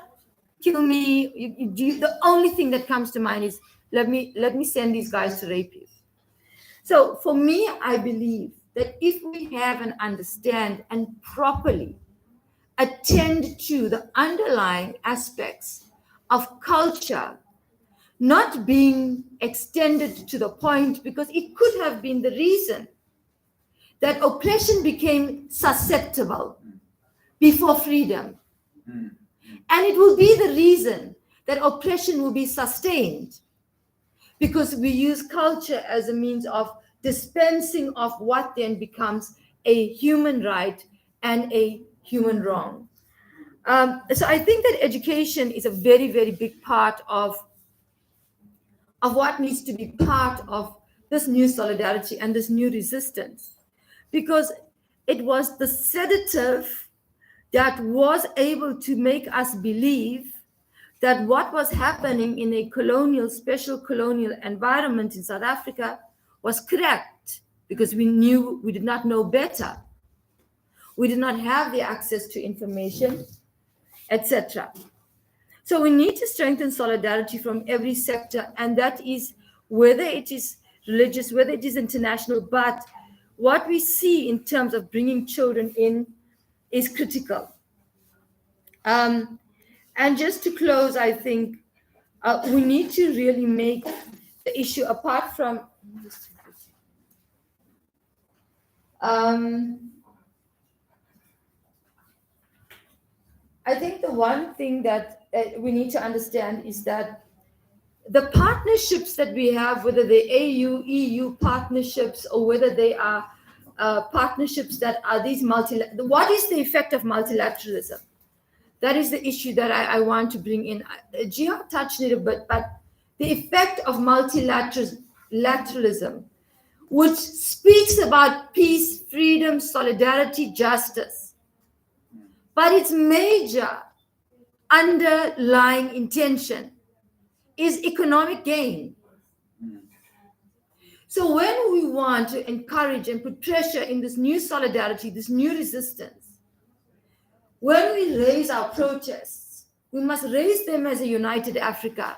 kill me. The only thing that comes to mind is let me send these guys to rape you. So for me, I believe that if we have and understand and properly attend to the underlying aspects of culture not being extended to the point, because it could have been the reason that oppression became susceptible before freedom. And it will be the reason that oppression will be sustained, because we use culture as a means of dispensing of what then becomes a human right and a human wrong. So I think that education is a very, very big part of what needs to be part of this new solidarity and this new resistance, because it was the sedative that was able to make us believe that what was happening in a special colonial environment in South Africa was correct, because we did not know better. We did not have the access to information, etc. So we need to strengthen solidarity from every sector, and that is whether it is religious, whether it is international, but what we see in terms of bringing children in is critical. And just to close, I think we need to really make the issue, apart from I think the one thing that we need to understand is that the partnerships that we have, whether they're AU-EU partnerships or whether they are partnerships that are these what is the effect of multilateralism? That is the issue that I want to bring in. Gia touched it a bit, but the effect of multilateralism, which speaks about peace, freedom, solidarity, justice, but its major underlying intention is economic gain. So when we want to encourage and put pressure in this new solidarity, this new resistance, when we raise our protests, we must raise them as a united Africa,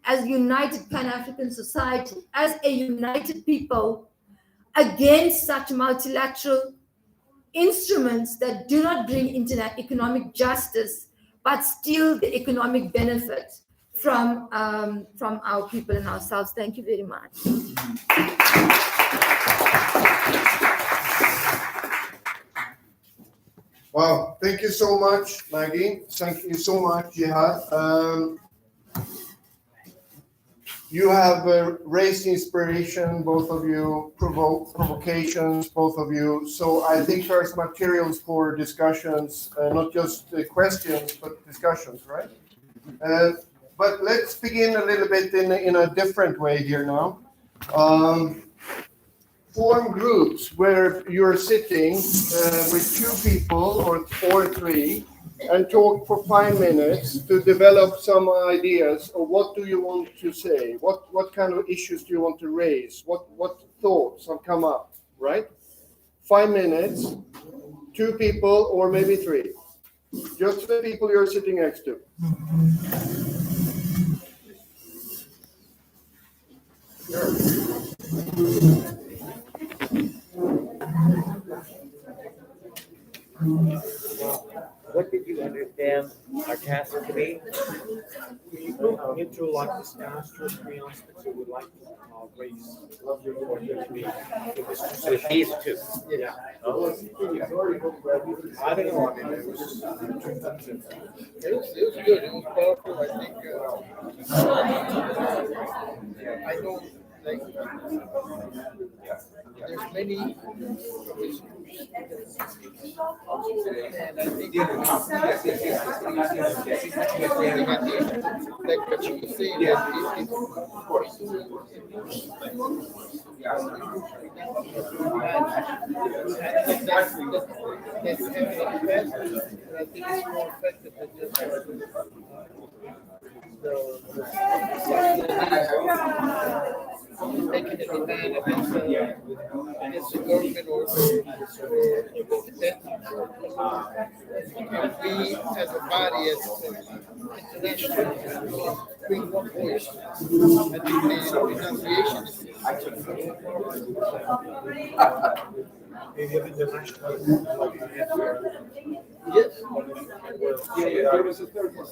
as a united Pan-African society, as a united people against such multilateral instruments that do not bring economic justice, but steal the economic benefit from our people and ourselves. Thank you very much. Wow, thank you so much, Maggie. Thank you so much, Jihad. You have raised inspiration, both of you, provocations, both of you. So I think there's materials for discussions, not just questions, but discussions, right? But let's begin a little bit in a different way here now. Form groups where you're sitting with two people or three and talk for 5 minutes to develop some ideas of what do you want to say, what kind of issues do you want to raise, what thoughts have come up, right? 5 minutes, two people or maybe three, just the people you're sitting next to. What did you understand our task into like this asterisk aspects, we would like to raise for there to be These two. yeah. I don't know. I mean, it was good. It was powerful. I think. I know. Like, there's many and I think like what you were saying that's having a best, and I think it's more effective than just making a demand against the government or we as a body, as international, bring one voice. I think the renunciation is yes.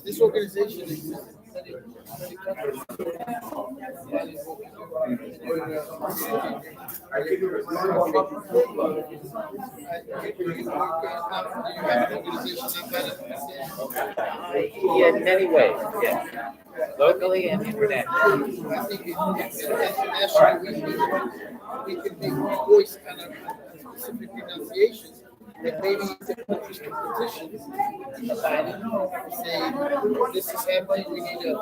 This organization exists. Yeah, in many ways, yeah. Locally and internationally. I think internationally we can make voice kind of specific renunciations that maybe the countries can position about it, say this is happening, we need an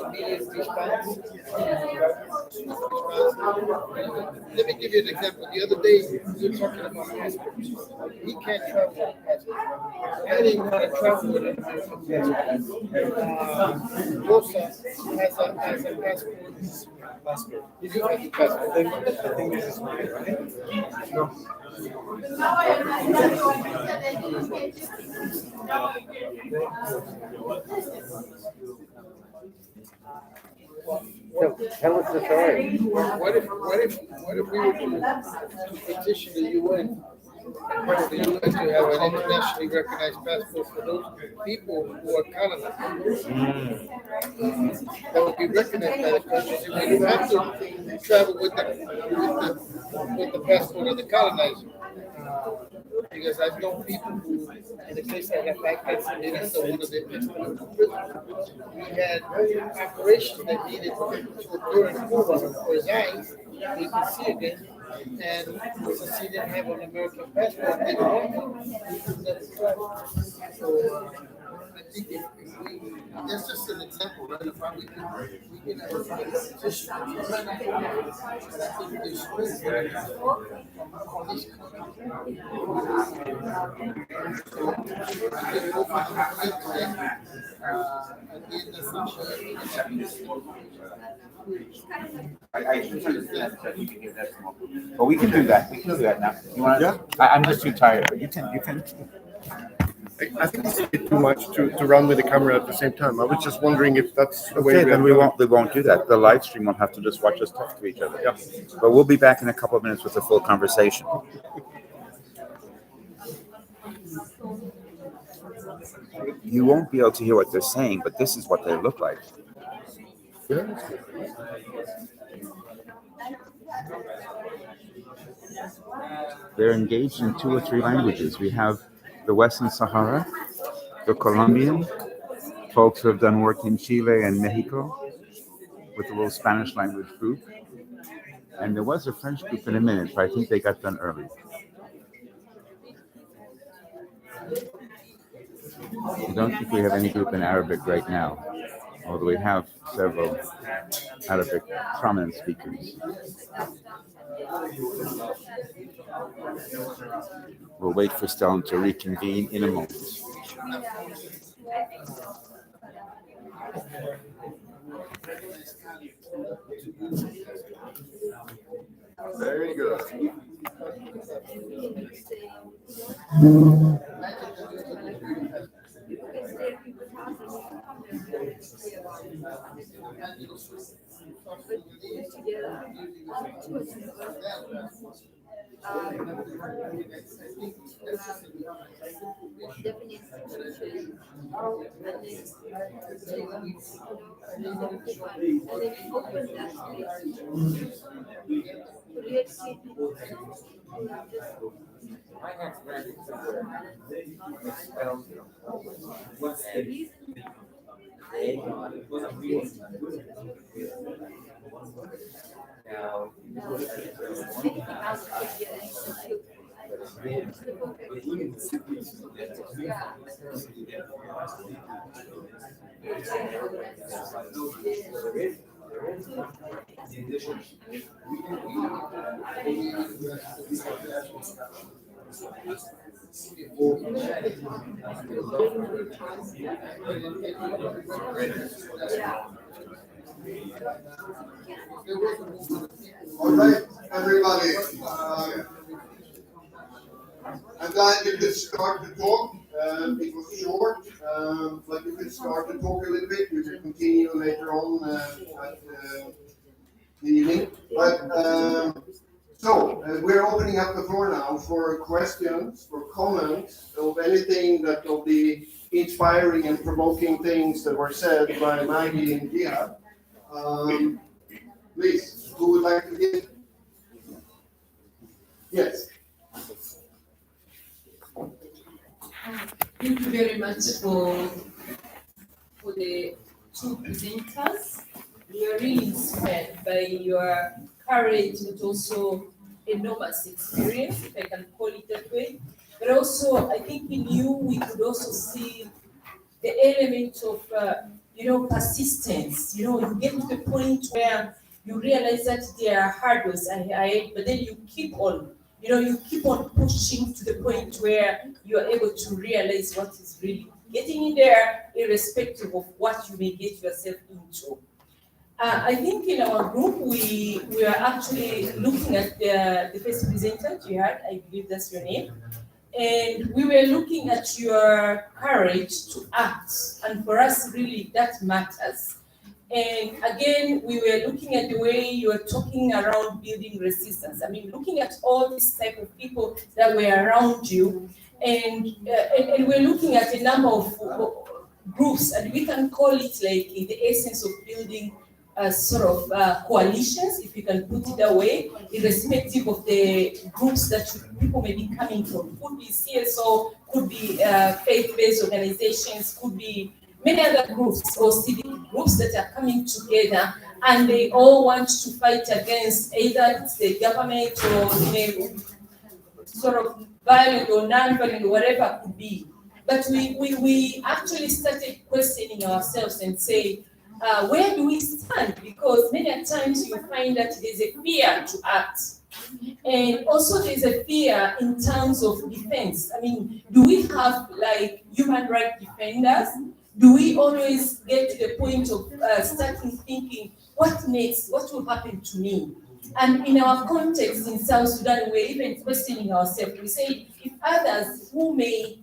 immediate response. Let me give you an example. The other day we were talking about passports. He can't travel with a passport. I didn't want to travel with a passport. Rosa has a passport. You do have a passport. I think this is mine, right? No. So tell us the story. What if we were to petition the UN for the UN to have an internationally recognized passport for those people who are colonized? That would be recognized by the countries, and we don't have to travel with the passport of the colonizer. Because I've known people who, in the case I got back then, one of the we had operations that needed to occur in Cuba for his eyes, so he could see again. And since he didn't have an American passport, they didn't want him. So I think if we, that's just an example, right? Of how we can have a position. But I think there's space on this But we can do that. We can do that now. You want? Yeah. I'm just too tired. But you can. I think it's a bit too much to run with the camera at the same time. I was just wondering if that's the way. Okay, then we won't do that. The live stream will have to just watch us talk to each other. Yeah. But we'll be back in a couple of minutes with a full conversation. You won't be able to hear what they're saying, but this is what they look like. They're engaged in 2 or 3 languages. We have the Western Sahara, the Colombian, folks who have done work in Chile and Mexico with a little Spanish language group. And there was a French group in a minute, but I think they got done early. I don't think we have any group in Arabic right now, although we have several Arabic prominent speakers. We'll wait for Stellan to reconvene in a moment. Very good. definite situation, and then open that space. All right, everybody. I'm glad you could start to talk. It was short, but you could start to talk a little bit. You can continue later on at the evening. But we're opening up the floor now for questions, for comments of anything that of the inspiring and provoking things that were said by Maggie and Gia. Please, who would like to begin? Yes. Thank you very much for the two presenters. We are really inspired by your courage, but also enormous experience, if I can call it that way. But also, I think in you, we could also see the element of, persistence. You get to the point where you realize that there are hurdles ahead, but then you keep on. You keep on pushing to the point where you are able to realize what is really getting in there, irrespective of what you may get yourself into. I think in our group, we are actually looking at the first presenter, Jihad, I believe that's your name. And we were looking at your courage to act. And for us, really, that matters. And again, we were looking at the way you were talking around building resistance. I mean, looking at all these type of people that were around you, and we're looking at a number of groups, and we can call it like in the essence of building sort of coalitions, if you can put it that way, irrespective of the groups that people may be coming from. Could be CSO, could be faith-based organizations, could be many other groups or civic groups that are coming together, and they all want to fight against either the government or sort of violent or non-violent, whatever it could be. But we actually started questioning ourselves and say, where do we stand? Because many times you find that there's a fear to act. And also there's a fear in terms of defense. I mean, do we have like human rights defenders? Do we always get to the point of starting thinking, what next? What will happen to me? And in our context in South Sudan, we're even questioning ourselves. We say, if others who may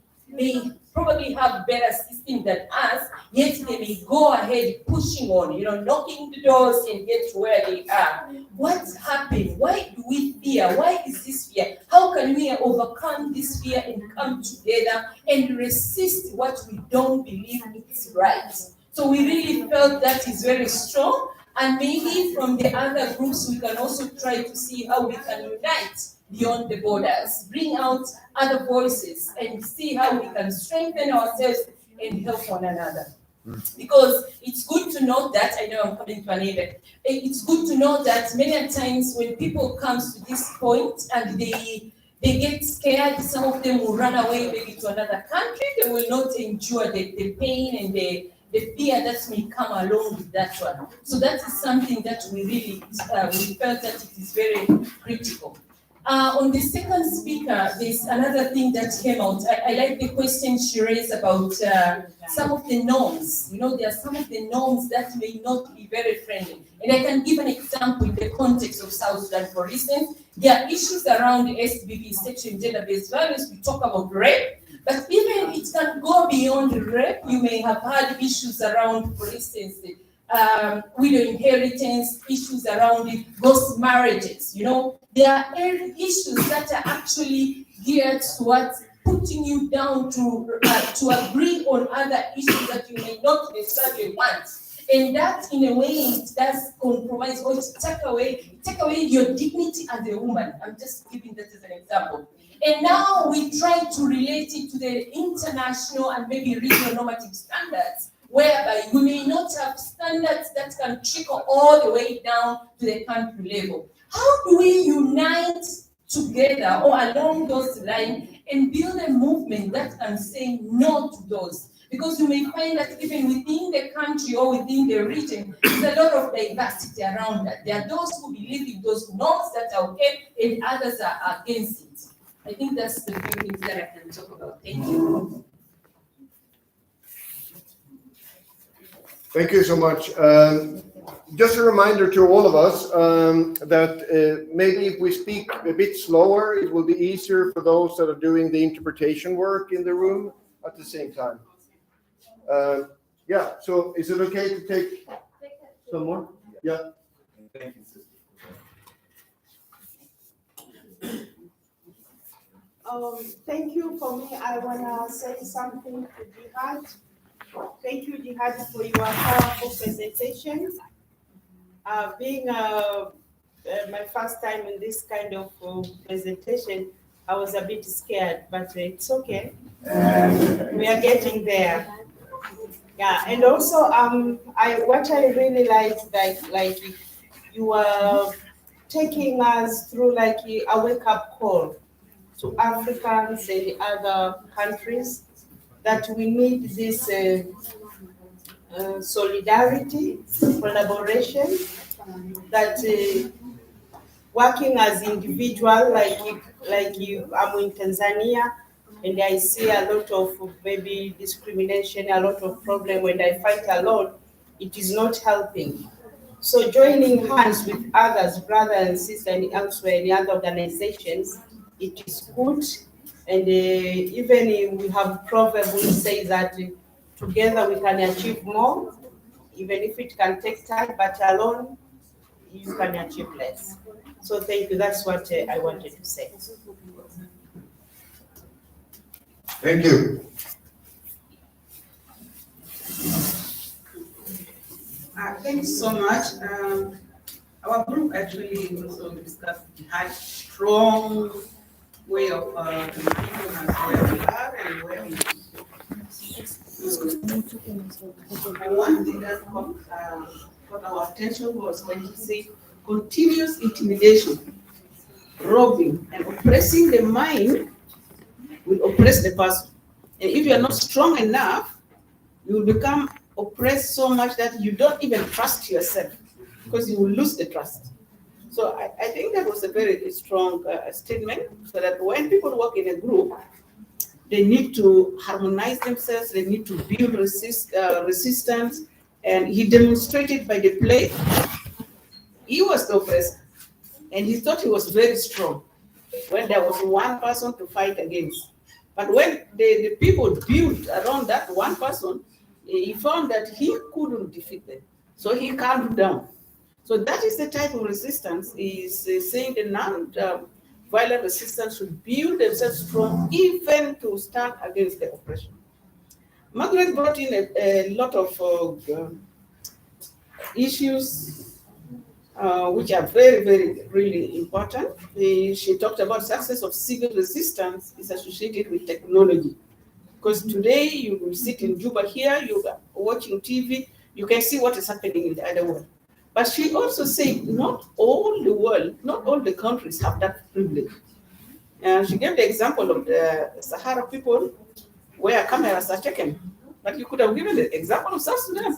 probably have better system than us, yet they may go ahead pushing on, knocking the doors and get to where they are. What's happened? Why do we fear? Why is this fear? How can we overcome this fear and come together and resist what we don't believe is right? So we really felt that is very strong. And maybe from the other groups, we can also try to see how we can unite beyond the borders, bring out other voices, and see how we can strengthen ourselves and help one another. Because it's good to know that, I know I'm coming to an end, it's good to know that many times when people come to this point and they get scared, some of them will run away maybe to another country, they will not endure the pain and the fear that may come along with that one. So that is something that we really, we felt that it is very critical. On the second speaker, there's another thing that came out. I like the question she raised about some of the norms. There are some of the norms that may not be very friendly. And I can give an example in the context of South Sudan. For instance, there are issues around the SBV, sexual and gender-based violence. We talk about rape. But even it can go beyond rape. You may have had issues around, for instance, widow inheritance, issues around it, ghost marriages. You know, there are issues that are actually geared towards putting you down to agree on other issues that you may not necessarily want. And that, in a way, it does compromise or take away your dignity as a woman. I'm just giving that as an example. And now we try to relate it to the international and maybe regional normative standards, whereby we may not have standards that can trickle all the way down to the country level. How do we unite together or along those lines and build a movement that can say no to those? Because you may find that even within the country or within the region, there's a lot of diversity around that. There are those who believe in those norms that are okay and others are against it. I think that's the few things that I can talk about. Thank you. Thank you so much. Just a reminder to all of us that maybe if we speak a bit slower, it will be easier for those that are doing the interpretation work in the room at the same time. Yeah, so is it okay to take some more? Yeah. Thank you, sister. Thank you. For me, I want to say something to Jihad. Thank you, Jihad, for your powerful presentation. Being my first time in this kind of presentation, I was a bit scared, but it's okay. We are getting there. Yeah, and also what I really like you are taking us through like a wake-up call to Africans and other countries that we need this solidarity, collaboration, that working as individual, like you, I'm in Tanzania, and I see a lot of maybe discrimination, a lot of problem. When I fight alone, it is not helping. So joining hands with others, brothers and sisters, and elsewhere in other organizations, it is good. And even if we have proverb, we say that together we can achieve more, even if it can take time, but alone you can achieve less. So thank you. That's what I wanted to say. Thank you. Thank you so much. Our group actually also discussed Jihad's strong way of keeping us where we are and where we one thing that caught our attention was when he said continuous intimidation, robbing, and oppressing the mind will oppress the person. And if you are not strong enough, you will become oppressed so much that you don't even trust yourself because you will lose the trust. So I think that was a very strong statement, so that when people work in a group, they need to harmonize themselves, they need to build resistance, and he demonstrated by the play. He was the oppressor, and he thought he was very strong when there was one person to fight against. But when the people built around that one person, he found that he couldn't defeat them. So he calmed down. So that is the type of resistance, is saying the non-violent resistance should build themselves strong even to stand against the oppression. Margaret brought in a lot of issues which are very, very, really important. She talked about success of civil resistance is associated with technology. Because today you will sit in Juba here, you are watching TV, you can see what is happening in the other world. But she also said not all the world, not all the countries have that privilege. She gave the example of the Sahara people where cameras are taken. But you could have given the example of South Sudan.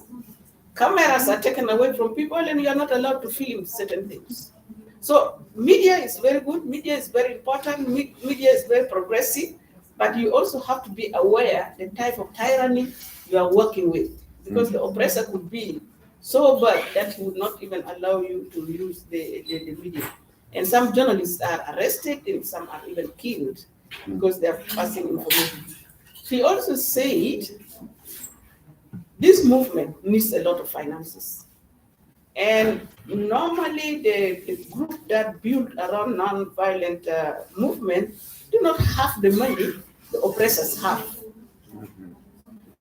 Cameras are taken away from people and you are not allowed to film certain things. So media is very good, media is very important, media is very progressive, but you also have to be aware the type of tyranny you are working with, because the oppressor could be so bad that he would not even allow you to use the media. And some journalists are arrested and some are even killed because they are passing information. She also said this movement needs a lot of finances. And normally the group that build around non-violent movement do not have the money the oppressors have.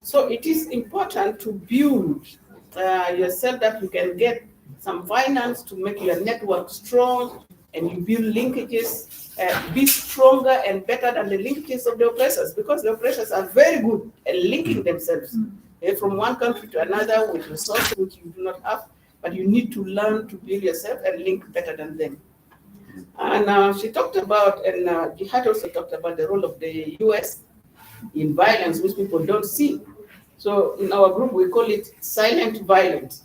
So it is important to build yourself that you can get some finance to make your network strong, and you build linkages, be stronger and better than the linkages of the oppressors, because the oppressors are very good at linking themselves from one country to another with resources which you do not have, but you need to learn to build yourself and link better than them. And she talked about, and Jihad also talked about the role of the US in violence, which people don't see. So in our group, we call it silent violence.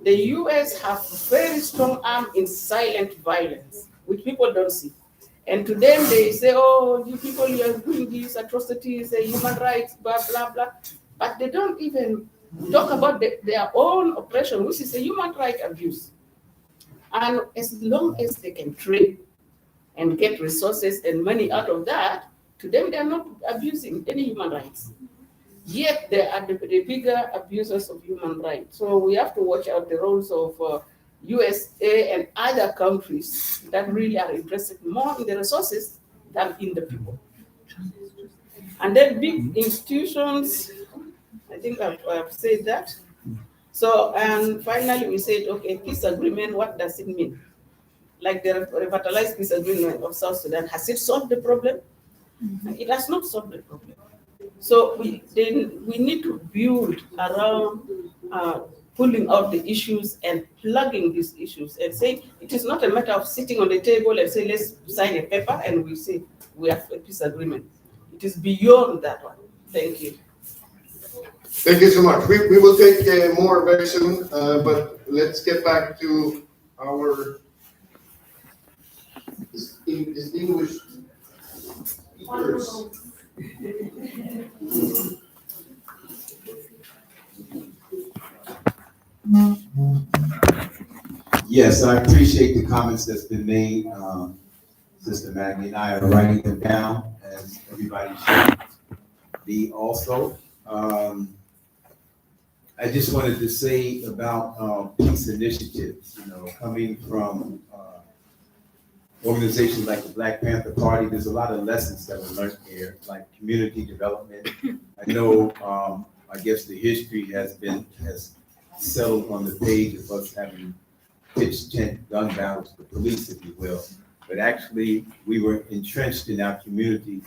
The US have very strong arm in silent violence, which people don't see. And to them, they say, oh, you people, you are doing these atrocities, human rights, blah, blah, blah. But they don't even talk about their own oppression, which is a human rights abuse. And as long as they can trade and get resources and money out of that, to them, they are not abusing any human rights. Yet they are the bigger abusers of human rights. So we have to watch out the roles of USA and other countries that really are interested more in the resources than in the people. And then big institutions, I think I've said that. So, and finally we said, okay, peace agreement, what does it mean? Like the revitalized peace agreement of South Sudan, has it solved the problem? It has not solved the problem. So we need to build around pulling out the issues and plugging these issues and say it is not a matter of sitting on the table and say let's sign a paper and we say we have a peace agreement. It is beyond that one. Thank you. Thank you so much. We will take more very soon, but let's get back to our distinguished speakers. Yes, I appreciate the comments that's been made. Sister Maggie and I are writing them down, as everybody should be also. I just wanted to say about peace initiatives, coming from organizations like the Black Panther Party, there's a lot of lessons that were learned here, like community development. I know, I guess the history has settled on the page of us having pitched tent gun battles with the police, if you will. But actually, we were entrenched in our communities,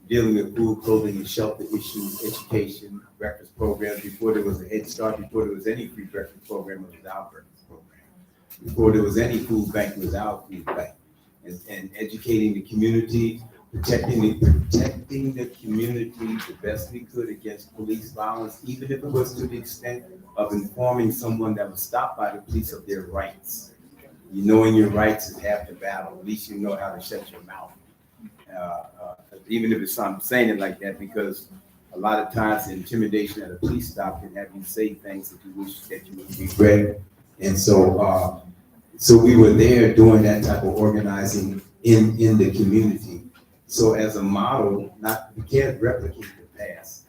dealing with food, clothing, and shelter issues, education, breakfast programs. Before there was a Head Start, before there was any free breakfast program, it was our breakfast program. Before there was any food bank, it was our food bank. And educating the community, protecting the community the best we could against police violence, even if it was to the extent of informing someone that was stopped by the police of their rights. Knowing your rights is half the battle. At least you know how to shut your mouth. Even if it's I'm saying it like that, because a lot of times the intimidation at a police stop can have you say things that you wish that you would regret. And so we were there doing that type of organizing in the community. So as a model, we can't replicate the past,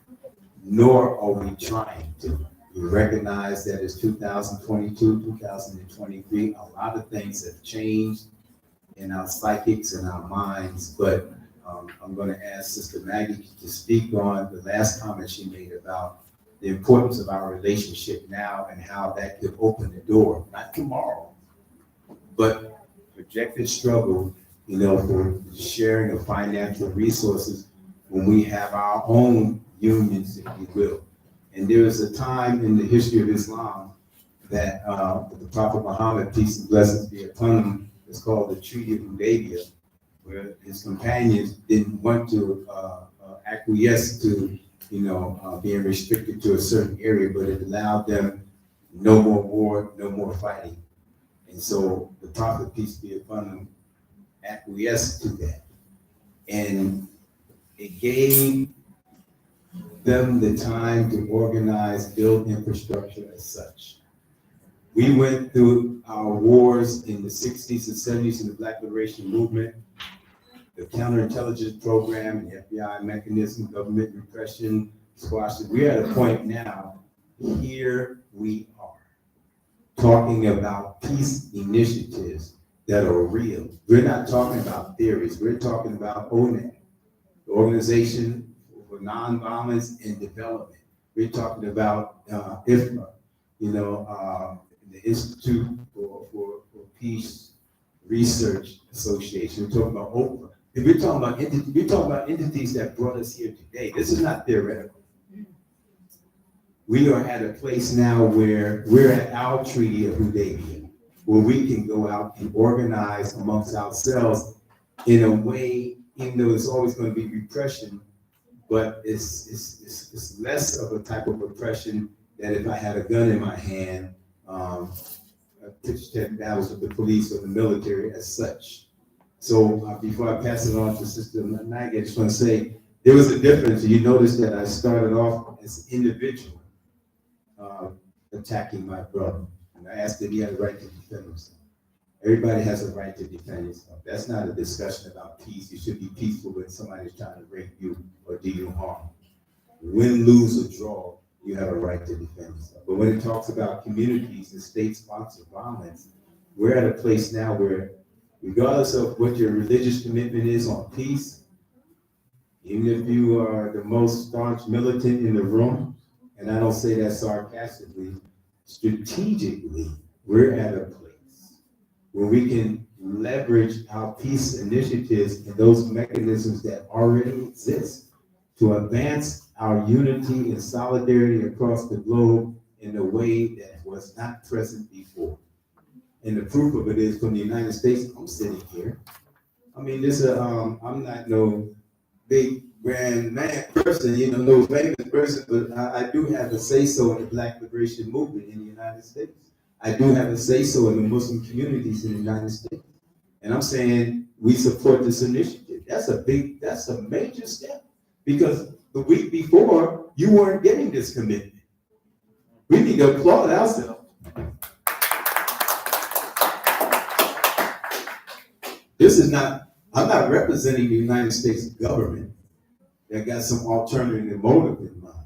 nor are we trying to. We recognize that it's 2022, 2023. A lot of things have changed in our psychics and our minds, but I'm going to ask Sister Maggie to speak on the last comment she made about the importance of our relationship now and how that could open the door, not tomorrow, but projected struggle, for sharing of financial resources when we have our own unions, if you will. And there is a time in the history of Islam that the Prophet Muhammad, peace and blessings be upon him, is called the Treaty of Hudaybiyah, where his companions didn't want to acquiesce to, being restricted to a certain area, but it allowed them no more war, no more fighting. And so the Prophet, peace be upon him, acquiesced to that. And it gave them the time to organize, build infrastructure as such. We went through our wars in the 60s and 70s in the Black Liberation Movement, the counterintelligence program, the FBI mechanism, government repression, squash. We're at a point now here we are talking about peace initiatives that are real. We're not talking about theories. We're talking about ONAD, the Organization for Nonviolence and Development. We're talking about IFMA, the Institute for Peace Research Association. We're talking about OPRA. If we're talking about entities that brought us here today. This is not theoretical. We are at a place now where we're at our Treaty of Hudaybiya, where we can go out and organize amongst ourselves in a way, even though it's always going to be repression, but it's less of a type of repression that if I had a gun in my hand, battles with the police or the military as such. So before I pass it on to Sister Maggie, I just want to say there was a difference. You notice that I started off as an individual attacking my brother, and I asked if he had a right to defend himself. Everybody has a right to defend himself. That's not a discussion about peace. You should be peaceful when somebody's trying to rape you or do you harm. Win, lose, or draw, you have a right to defend yourself. But when it talks about communities and state-sponsored violence, we're at a place now where, regardless of what your religious commitment is on peace, even if you are the most staunch militant in the room, and I don't say that sarcastically, strategically, we're at a place where we can leverage our peace initiatives and those mechanisms that already exist to advance our unity and solidarity across the globe in a way that was not present before. And the proof of it is from the United States. I'm sitting here. I mean, I'm not no big grand man person, no famous person, but I do have a say-so in the Black liberation movement in the United States. I do have a say-so in the Muslim communities in the United States. And I'm saying we support this initiative. That's a major step, because the week before, you weren't getting this commitment. We need to applaud ourselves. I'm not representing the United States government that got some alternative motive in mind.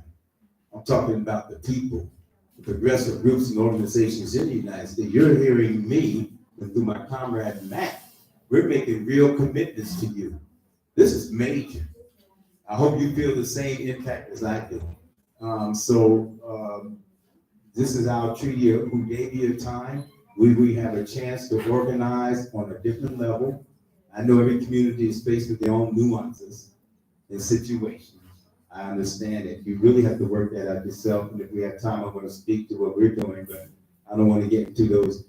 I'm talking about the people, the progressive groups and organizations in the United States. You're hearing me, and through my comrade Matt, we're making real commitments to you. This is major. I hope you feel the same impact as I do. This is our Treaty of Hudaybiya time. We have a chance to organize on a different level. I know every community is faced with their own nuances and situations. I understand it. You really have to work that out yourself. And if we have time, I'm going to speak to what we're doing, but I don't want to get into those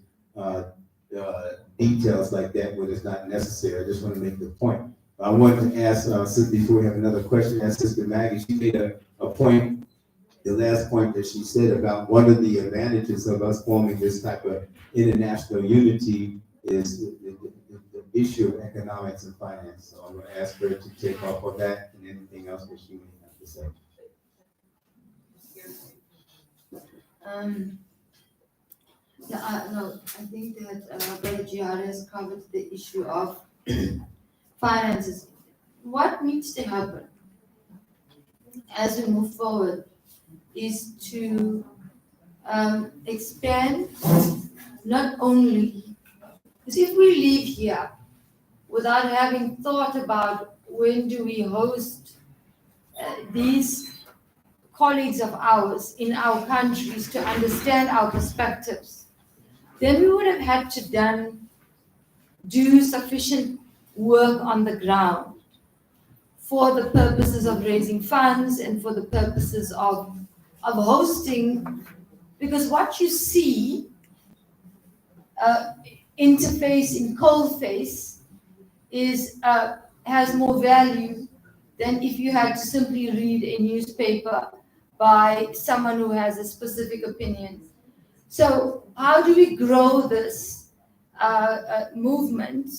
details like that when it's not necessary. I just want to make the point. I wanted to ask, before we have another question, ask Sister Maggie. She made a point, the last point that she said about one of the advantages of us forming this type of international unity is the issue of economics and finance. So I'm going to ask her to take off on that and anything else that she may have to say. I think that Brother Giada has covered the issue of finances. What needs to happen as we move forward is to expand not only, because if we leave here without having thought about when do we host these colleagues of ours in our countries to understand our perspectives, then we would have had to do sufficient work on the ground for the purposes of raising funds and for the purposes of hosting, because what you see interface in coalface has more value than if you had to simply read a newspaper by someone who has a specific opinion. So how do we grow this movement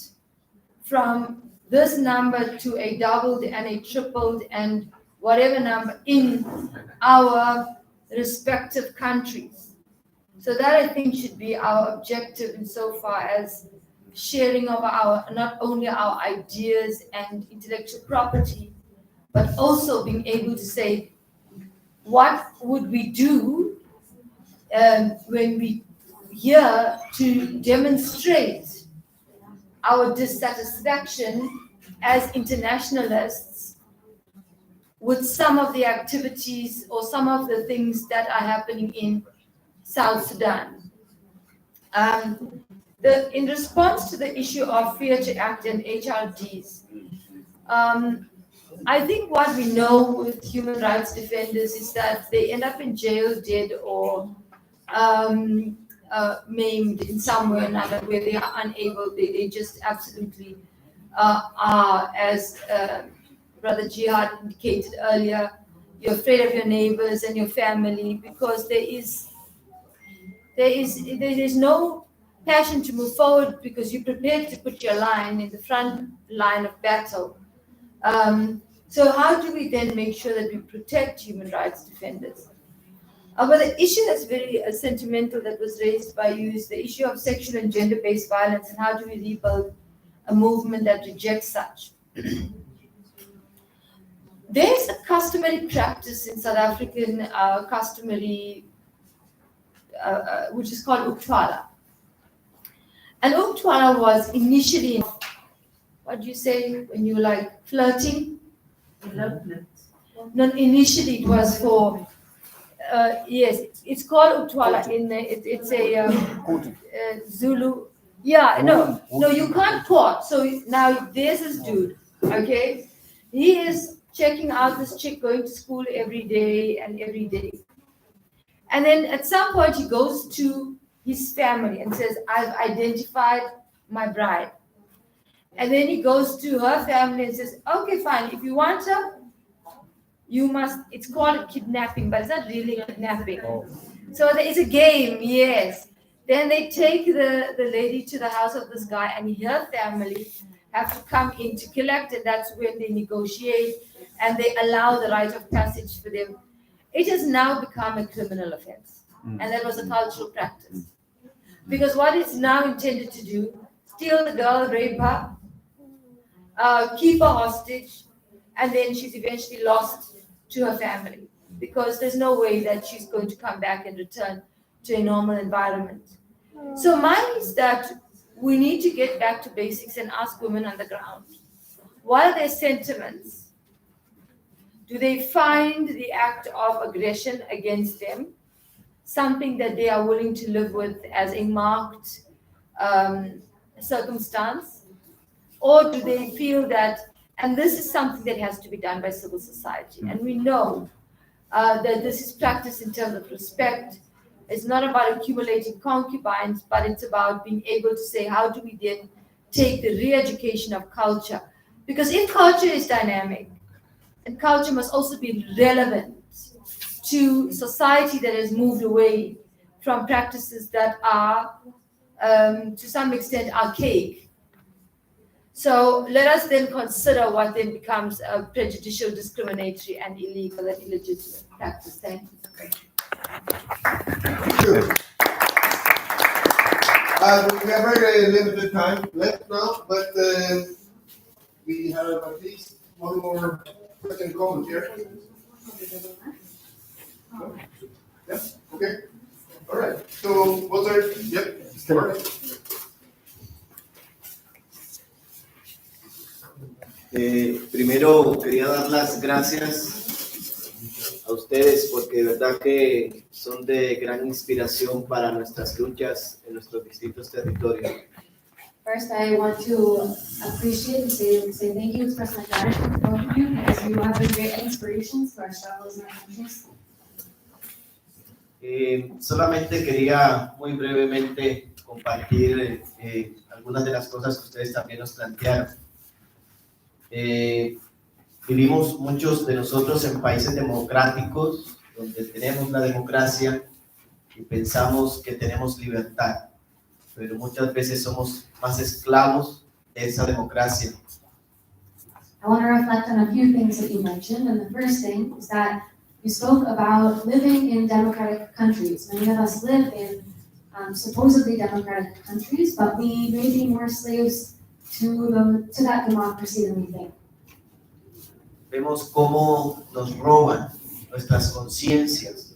from this number to a doubled and a tripled and whatever number in our respective countries? So that I think should be our objective insofar as sharing of not only our ideas and intellectual property, but also being able to say, what would we do when we here to demonstrate our dissatisfaction as internationalists with some of the activities or some of the things that are happening in South Sudan. In response to the issue of Fair to Act and HRDs, I think what we know with human rights defenders is that they end up in jail, dead, or maimed in some way or another, where they are unable, they just absolutely are, as Brother Jihad indicated earlier, you're afraid of your neighbors and your family because there is no passion to move forward because you're prepared to put your line in the front line of battle. So how do we then make sure that we protect human rights defenders? But the issue that's very sentimental that was raised by you is the issue of sexual and gender-based violence, and how do we rebuild a movement that rejects such? There's a customary practice in South African which is called Uktwala. And Uktwala was initially, what do you say when you like flirting? No, initially it was for, yes, it's called Uktwala. It's a Zulu. Yeah, no, you can't court. So now there's this dude, okay? He is checking out this chick going to school every day. And then at some point he goes to his family and says, I've identified my bride. And then he goes to her family and says, okay, fine, if you want her, you must, it's called kidnapping, but it's not really kidnapping. So there is a game, yes. Then they take the lady to the house of this guy, and her family have to come in to collect, and that's when they negotiate and they allow the rite of passage for them. It has now become a criminal offense, and that was a cultural practice. Because what it's now intended to do, steal the girl, rape her, keep her hostage, and then she's eventually lost to her family because there's no way that she's going to come back and return to a normal environment. So mine is that we need to get back to basics and ask women on the ground, what are their sentiments? Do they find the act of aggression against them something that they are willing to live with as a marked circumstance? Or do they feel that, and this is something that has to be done by civil society, and we know that this is practiced in terms of respect. It's not about accumulating concubines, but it's about being able to say, how do we then take the re-education of culture? Because if culture is dynamic, and culture must also be relevant to society that has moved away from practices that are, to some extent, archaic. So let us then consider what then becomes a prejudicial, discriminatory, and illegal and illegitimate practice. Thank you. We have very limited time left now, but we have at least one more question comment here. No? Yeah? Okay. All right. So, was there? Yep. All right. Primero quería dar las gracias a ustedes porque de verdad que son de gran inspiración para nuestras luchas en nuestros distintos territorios. First, I want to appreciate and say thank you, express my gratitude to both of you because you have been great inspirations to our struggles in our countries. Solamente quería muy brevemente compartir algunas de las cosas que ustedes también nos plantearon. Vivimos muchos de nosotros en países democráticos donde tenemos la democracia y pensamos que tenemos libertad, pero muchas veces somos más esclavos de esa democracia. I want to reflect on a few things that you mentioned, and the first thing is that you spoke about living in democratic countries. Many of us live in supposedly democratic countries, but we may be more slaves to that democracy than we think. Vemos cómo nos roban nuestras conciencias,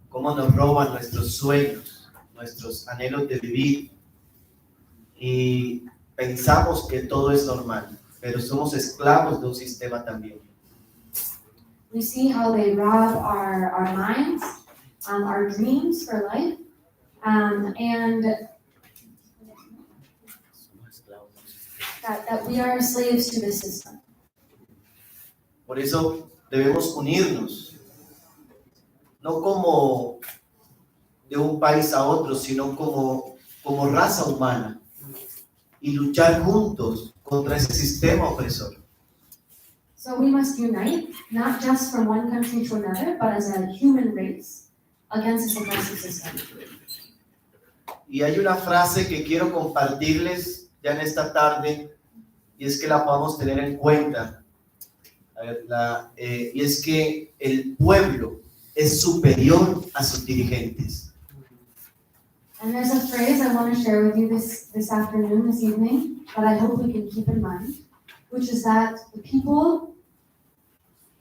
cómo nos roban nuestros sueños, nuestros anhelos de vivir, y pensamos que todo es normal, pero somos esclavos de un sistema también. We see how they rob our minds, our dreams for life, and that we are slaves to the system. Por eso debemos unirnos, no como de un país a otro, sino como raza humana, y luchar juntos contra ese sistema opresor. So we must unite, not just from one country to another, but as a human race against this oppressive system. Y hay una frase que quiero compartirles ya en esta tarde, y es que la podamos tener en cuenta. Y es que el pueblo es superior a sus dirigentes. And there's a phrase I want to share with you this afternoon, this evening, that I hope we can keep in mind, which is that the people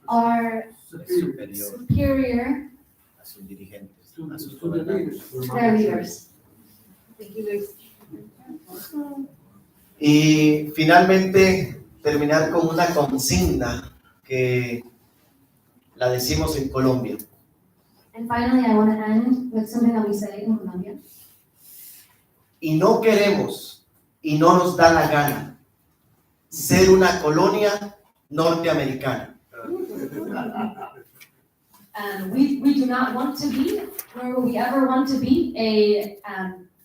are superior A sus dirigentes, to their leaders. Y finalmente terminar con una consigna que la decimos en Colombia. And finally, I want to end with something that we say in Colombia. Y no queremos, y no nos da la gana, ser una colonia norteamericana. And we do not want to be, nor will we ever want to be, a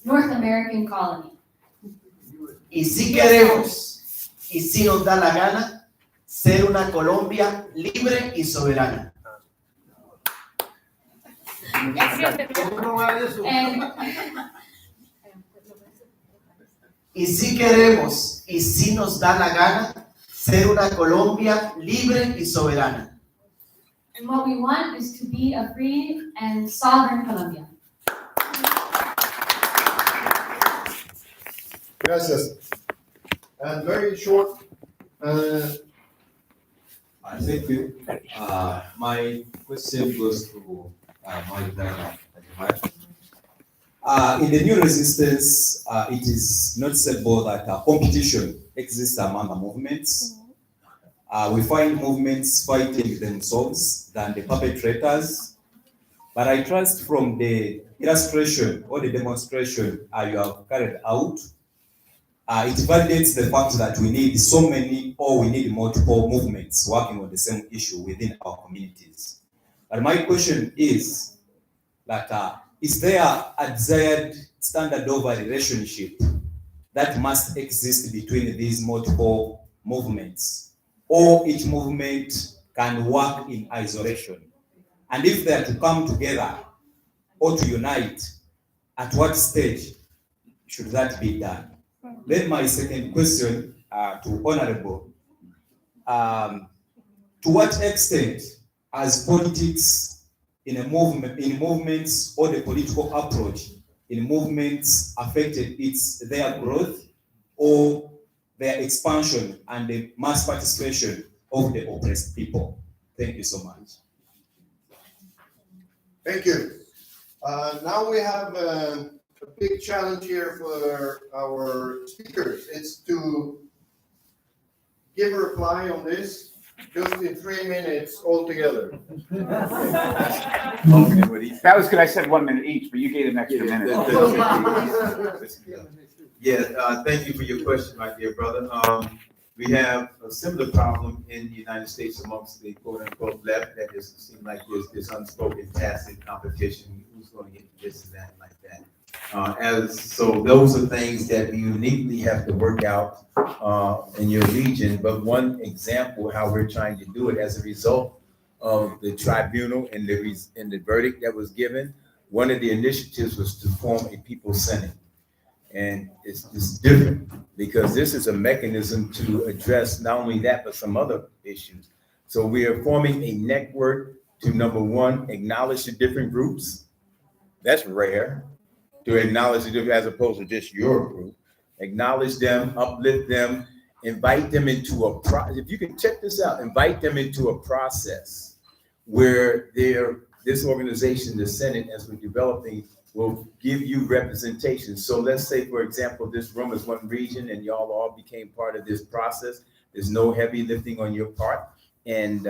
North American colony. Y si queremos, y si nos da la gana, ser una Colombia libre y soberana. Y si queremos, y si nos da la gana, ser una Colombia libre y soberana. And what we want is to be a free and sovereign Colombia. Gracias. And very short. Thank you. My question goes to my brother. In the new resistance, it is noticeable that competition exists among the movements. We find movements fighting themselves than the perpetrators. But I trust from the illustration or the demonstration you have carried out, it validates the fact that we need so many, or we need multiple movements working on the same issue within our communities. But my question is that is there a desired standard of a relationship that must exist between these multiple movements, or each movement can work in isolation? And if they are to come together or to unite, at what stage should that be done? Then my second question to Honorable, to what extent has politics in a movement, in movements, or the political approach in movements affected their growth or their expansion and the mass participation of the oppressed people? Thank you so much. Thank you. Now we have a big challenge here for our speakers. It's to give a reply on this just in 3 minutes altogether. That was good. I said 1 minute each, but you gave an extra minute. Thank you for your question, my dear brother. We have a similar problem in the United States amongst the quote-unquote left. That is, seem like there's this unspoken tacit competition. Who's going to get this and that and like that. So those are things that we uniquely have to work out in your region. But one example how we're trying to do it as a result of the tribunal and the verdict that was given, one of the initiatives was to form a People's Senate. And it's different because this is a mechanism to address not only that, but some other issues. So we are forming a network to, number one, acknowledge the different groups. That's rare, to acknowledge the different, as opposed to just your group. Acknowledge them, uplift them, invite them into a if you can check this out, invite them into a process where they're this organization, the Senate, as we're developing, will give you representation. So let's say, for example, this room is one region and y'all all became part of this process. There's no heavy lifting on your part. And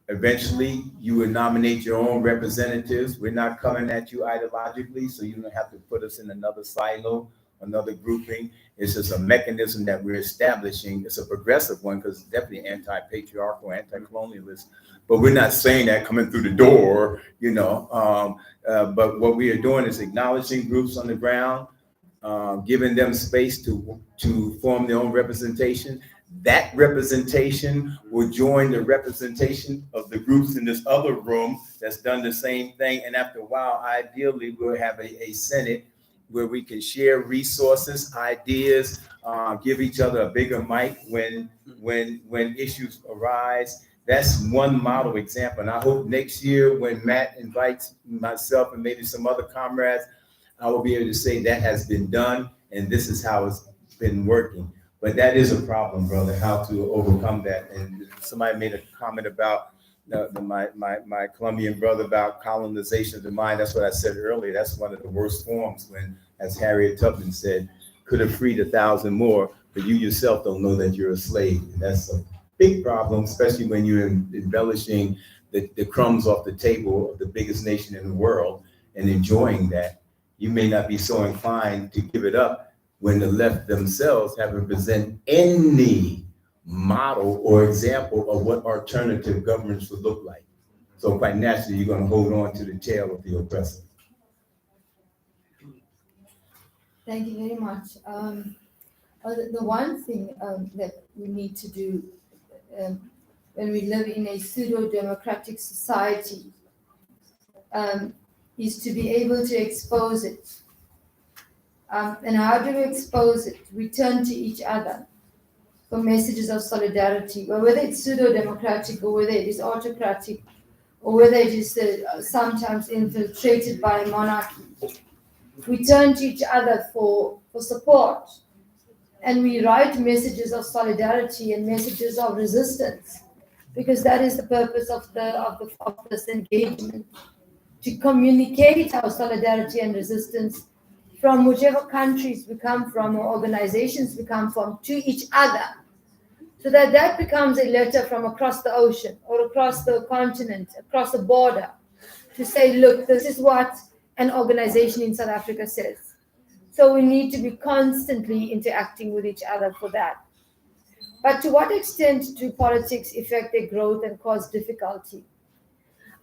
eventually you would nominate your own representatives. We're not coming at you ideologically, so you don't have to put us in another silo, another grouping. It's just a mechanism that we're establishing. It's a progressive one because it's definitely anti-patriarchal, anti-colonialist. But we're not saying that coming through the door, you know. But what we are doing is acknowledging groups on the ground, giving them space to form their own representation. That representation will join the representation of the groups in this other room that's done the same thing. And after a while, ideally, we'll have a Senate where we can share resources, ideas, give each other a bigger mic when issues arise. That's one model example. And I hope next year when Matt invites myself and maybe some other comrades, I will be able to say that has been done and this is how it's been working. But that is a problem, brother, how to overcome that. And somebody made a comment about my Colombian brother about colonization of the mind. That's what I said earlier. That's one of the worst forms when, as Harriet Tubman said, could have freed 1,000 more, but you yourself don't know that you're a slave. And that's a big problem, especially when you're embellishing the crumbs off the table of the biggest nation in the world and enjoying that. You may not be so inclined to give it up when the left themselves haven't presented any model or example of what alternative governments would look like. So quite naturally, you're going to hold on to the tail of the oppressor. Thank you very much. The one thing that we need to do when we live in a pseudo-democratic society is to be able to expose it. And how do we expose it? We turn to each other for messages of solidarity, whether it's pseudo-democratic or whether it is autocratic or whether it is sometimes infiltrated by a monarchy. We turn to each other for support, and we write messages of solidarity and messages of resistance, because that is the purpose of this engagement, to communicate our solidarity and resistance from whichever countries we come from or organizations we come from to each other, so that becomes a letter from across the ocean or across the continent, across the border, to say, look, this is what an organization in South Africa says. So we need to be constantly interacting with each other for that. But to what extent do politics affect their growth and cause difficulty?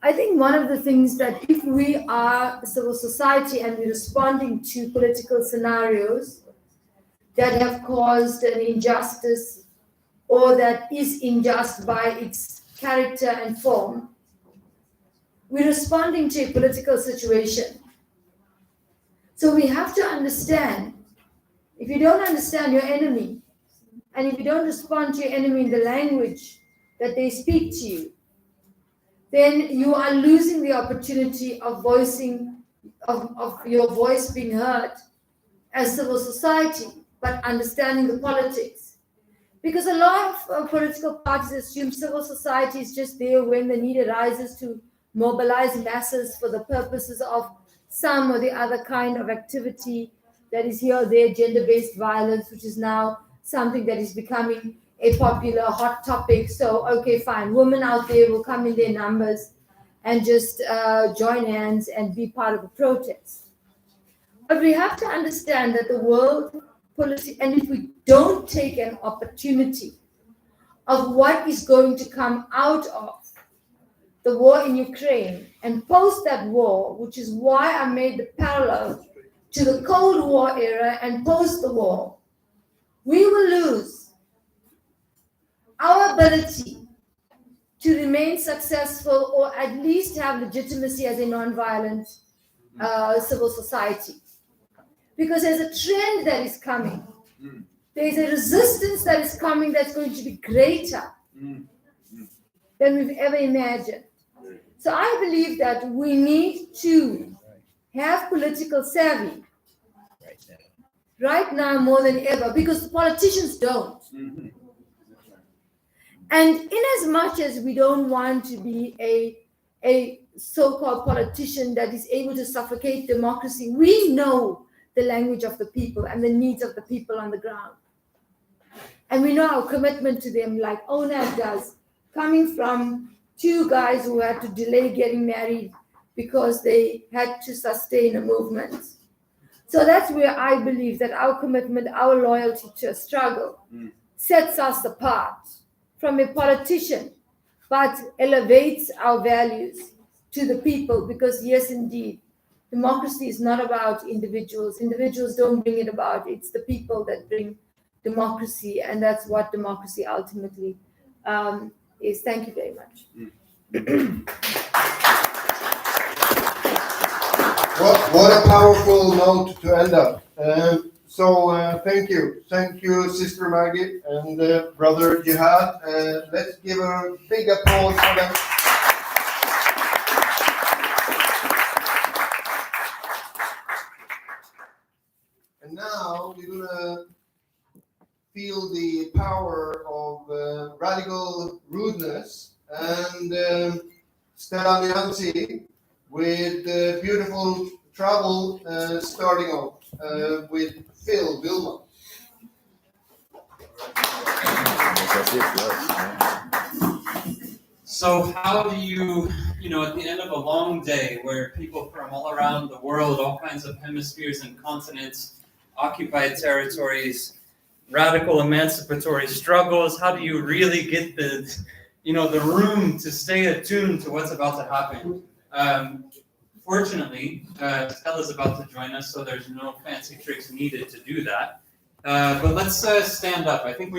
I think one of the things that if we are civil society and we're responding to political scenarios that have caused an injustice or that is unjust by its character and form, we're responding to a political situation. So we have to understand, if you don't understand your enemy, and if you don't respond to your enemy in the language that they speak to you, then you are losing the opportunity of of your voice being heard as civil society, but understanding the politics. Because a lot of political parties assume civil society is just there when the need arises to mobilize masses for the purposes of some or the other kind of activity that is here or there, gender-based violence, which is now something that is becoming a popular hot topic. So, okay, fine, women out there will come in their numbers and just join hands and be part of the protest. But we have to understand that the world policy, and if we don't take an opportunity of what is going to come out of the war in Ukraine and post that war, which is why I made the parallel to the Cold War era and post the war, we will lose our ability to remain successful or at least have legitimacy as a non-violent civil society. Because there's a trend that is coming. There's a resistance that is coming that's going to be greater than we've ever imagined. So I believe that we need to have political savvy right now more than ever, because the politicians don't. And in as much as we don't want to be a so-called politician that is able to suffocate democracy. We know the language of the people and the needs of the people on the ground. And we know our commitment to them, like ONAD does, coming from two guys who had to delay getting married because they had to sustain a movement. So that's where I believe that our commitment, our loyalty to a struggle sets us apart from a politician, but elevates our values to the people, because yes, indeed, democracy is not about individuals. Individuals don't bring it about. It's the people that bring democracy, and that's what democracy ultimately is. Thank you very much. What a powerful note to end up. Thank you, Sister Maggie and Brother Jihad. Let's give a big applause for them. And now we're gonna feel the power of radical rudeness and Stella Nianzi with beautiful travel starting off with Phil Wilma. So how do you, at the end of a long day where people from all around the world, all kinds of hemispheres and continents, occupied territories, radical emancipatory struggles, how do you really get the room to stay attuned to what's about to happen? Fortunately, Stella's about to join us, so there's no fancy tricks needed to do that. But let's stand up. I think we